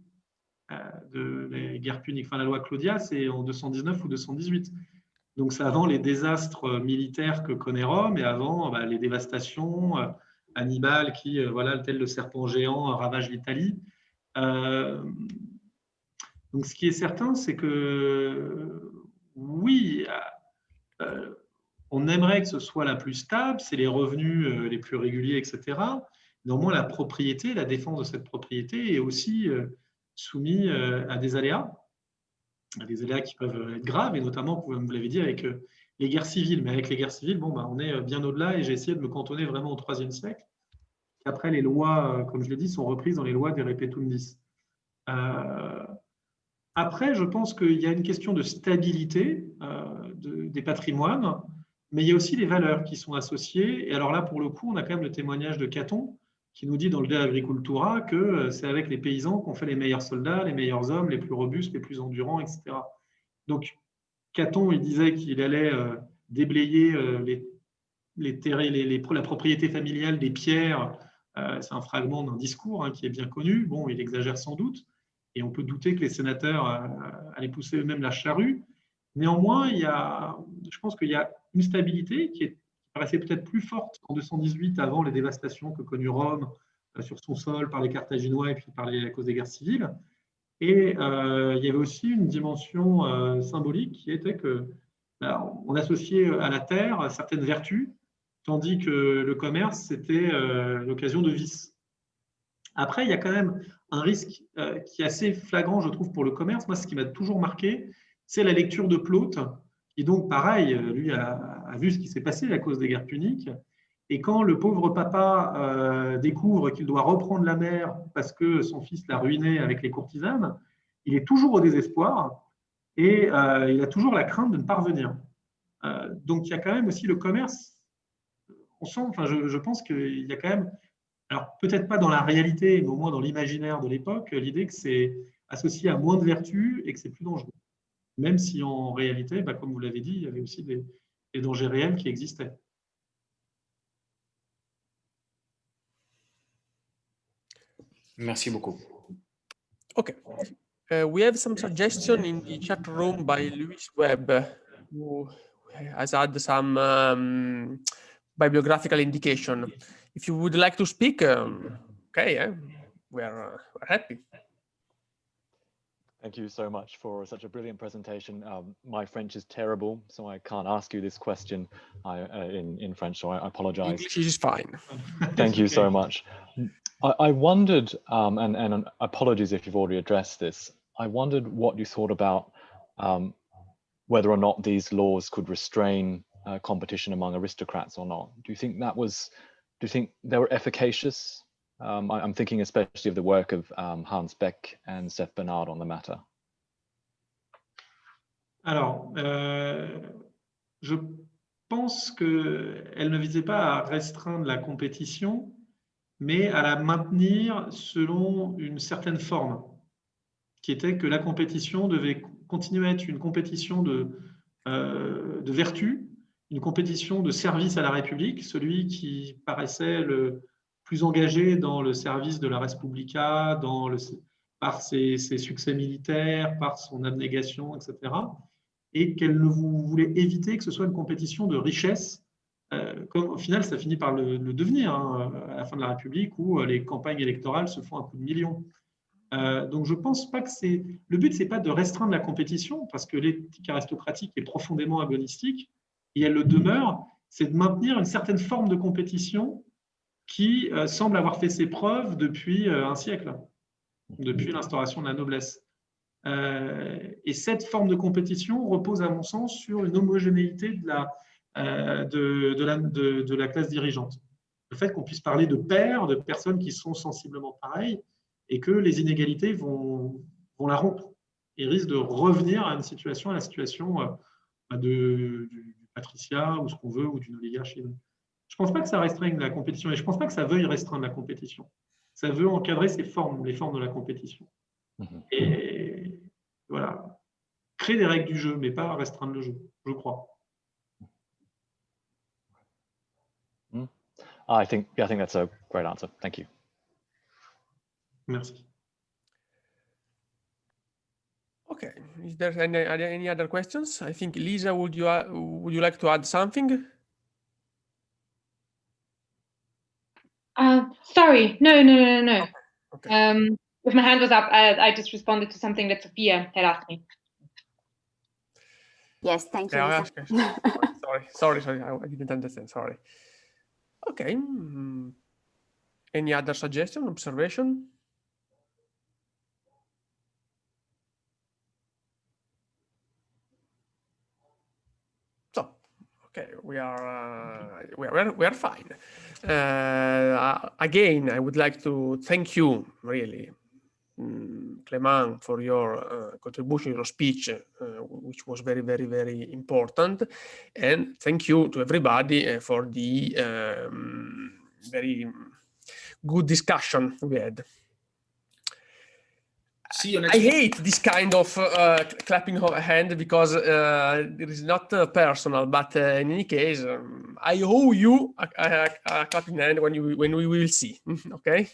de la guerre punique. Enfin, la loi Claudia, c'est en 219 ou 218. Donc, c'est avant les désastres militaires que connaît Rome et avant les dévastations, Hannibal qui, tel le serpent géant, ravage l'Italie. Donc, ce qui est certain, c'est que oui, on aimerait que ce soit la plus stable, c'est les revenus les plus réguliers, etc. Néanmoins, la propriété, la défense de cette propriété est aussi soumise à des aléas qui peuvent être graves, et notamment, comme vous l'avez dit, avec les guerres civiles. Mais avec les guerres civiles, bon, on est bien au-delà, et j'ai essayé de me cantonner vraiment au IIIe siècle. Après, les lois, comme je l'ai dit, sont reprises dans les lois des Repetundis. Après, je pense qu'il y a une question de stabilité des patrimoines, mais il y a aussi les valeurs qui sont associées. Et alors là, pour le coup, on a quand même le témoignage de Caton, qui nous dit dans le De Agricultura que c'est avec les paysans qu'on fait les meilleurs soldats, les meilleurs hommes, les plus robustes, les plus endurants, etc. Donc, Caton, il disait qu'il allait déblayer la propriété familiale des pierres. C'est un fragment d'un discours qui est bien connu. Bon, il exagère sans doute, et on peut douter que les sénateurs allaient pousser eux-mêmes la charrue. Néanmoins, je pense qu'il y a une stabilité qui paraissait peut-être plus forte en 218 avant les dévastations que connut Rome sur son sol par les Carthaginois et puis à cause des guerres civiles. Et il y avait aussi une dimension symbolique qui était que on associait à la terre certaines vertus, tandis que le commerce, c'était l'occasion de vices. Après, il y a quand même un risque qui est assez flagrant, je trouve, pour le commerce. Moi, ce qui m'a toujours marqué, c'est la lecture de Plaute, qui donc, pareil, lui a vu ce qui s'est passé à cause des guerres puniques. Et quand le pauvre papa découvre qu'il doit reprendre la mer parce que son fils l'a ruiné avec les courtisanes, il est toujours au désespoir et il a toujours la crainte de ne pas revenir. Donc, il y a quand même aussi le commerce. On sent, je pense qu'il y a quand même, alors peut-être pas dans la réalité, mais au moins dans l'imaginaire de l'époque, l'idée que c'est associé à moins de vertus et que c'est plus dangereux. Même si en réalité, comme vous l'avez dit, il y avait aussi des dangers réels qui existaient. Merci beaucoup. Okay. We have some suggestion in the chat room by Louis Webb, who has had some bibliographical indication. If you would like to speak, okay, we're happy. Thank you so much for such a brilliant presentation. My French is terrible, so I can't ask you this question in French, so I apologize. English is fine. Thank you so much. I wondered, and apologies if you've already addressed this, I wondered what you thought about whether or not these laws could restrain competition among aristocrats or not. Do you think they were efficacious? I'm thinking especially of the work of Hans Beck and Seth Bernard on the matter. Alors, je pense qu'elle ne visait pas à restreindre la compétition, mais à la maintenir selon une certaine forme, qui était que la compétition devait continuer à être une compétition de vertu, une compétition de service à la République, celui qui paraissait le plus engagé dans le service de la Respublica, par ses succès militaires, par son abnégation, etc. Et qu'elle voulait éviter que ce soit une compétition de richesse, comme au final ça finit par le devenir à la fin de la République, où les campagnes électorales se font à coups de millions. Donc je ne pense pas que le but, c'est pas de restreindre la compétition, parce que l'éthique aristocratique est profondément agonistique, et elle le demeure, c'est de maintenir une certaine forme de compétition qui semble avoir fait ses preuves depuis un siècle, depuis l'instauration de la noblesse. Et cette forme de compétition repose, à mon sens, sur une homogénéité de la classe dirigeante. Le fait qu'on puisse parler de pairs, de personnes qui sont sensiblement pareilles, et que les inégalités vont la rompre et risquent de revenir à la situation du patriciat, ou ce qu'on veut, ou d'une oligarchie. Je ne pense pas que ça restreigne la compétition, et je ne pense pas que ça veuille restreindre la compétition. Ça veut encadrer les formes de la compétition. Et voilà, créer des règles du jeu, mais pas restreindre le jeu, je crois. I think that's a great answer. Thank you. Merci. Okay. Is there any other questions? I think Lisa, would you like to add something? Sorry, no. Okay. If my hand was up, I just responded to something that Sophia had asked me. Yes, thank you. Sorry, I didn't understand. Sorry. Okay. Any other suggestion, observation? So, okay, we are fine. Again, I would like to thank you, really, Clément, for your contribution, your speech, which was very, very, very important. And thank you to everybody for the very good discussion we had. See you next I week. hate this kind of clapping of hand because it is not personal, but in any case, I owe you a clapping hand when we will see. Okay.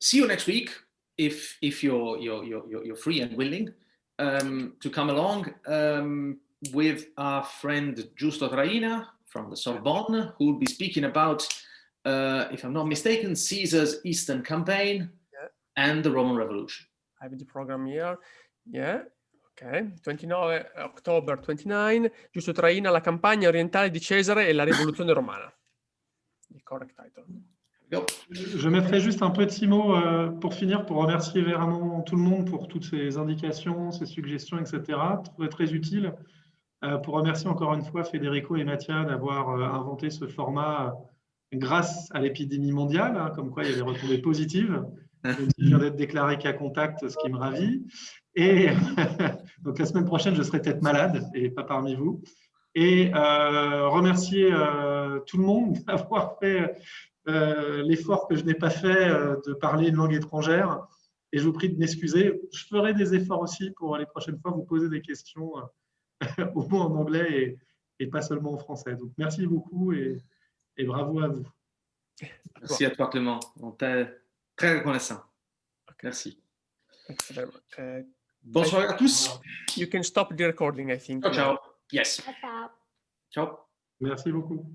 See you next week if you're free and willing to come along with our friend Giusto Traina from the Sorbonne, who will be speaking about, if I'm not mistaken, Caesar's Eastern Campaign and the Roman Revolution. I have the program here. Yeah. Ok. 29 October 29, Giusto Traina, la campagna orientale di Cesare e la rivoluzione romana. The correct title. Je mettrai juste un petit mot pour finir, pour remercier vraiment tout le monde pour toutes ces indications, ces suggestions, etc. Trouvé très utile. Pour remercier encore une fois Federico et Mattia d'avoir inventé ce format grâce à l'épidémie mondiale, hein, comme quoi il y a des retombées positives. Donc, je viens d'être déclaré cas contact, ce qui me ravit. Et donc la semaine prochaine, je serai peut-être malade et pas parmi vous. Et remercier tout le monde d'avoir fait l'effort que je n'ai pas fait de parler une langue étrangère. Et je vous prie de m'excuser. Je ferai des efforts aussi pour les prochaines fois vous poser des questions au moins en anglais et pas seulement en français. Donc merci beaucoup et bravo à vous. Merci à toi, Clément. On t'est très reconnaissant. Merci. Bonsoir à tous. You can stop the recording, I think. Ciao, ciao. Yes. Ciao. Ciao. Merci beaucoup.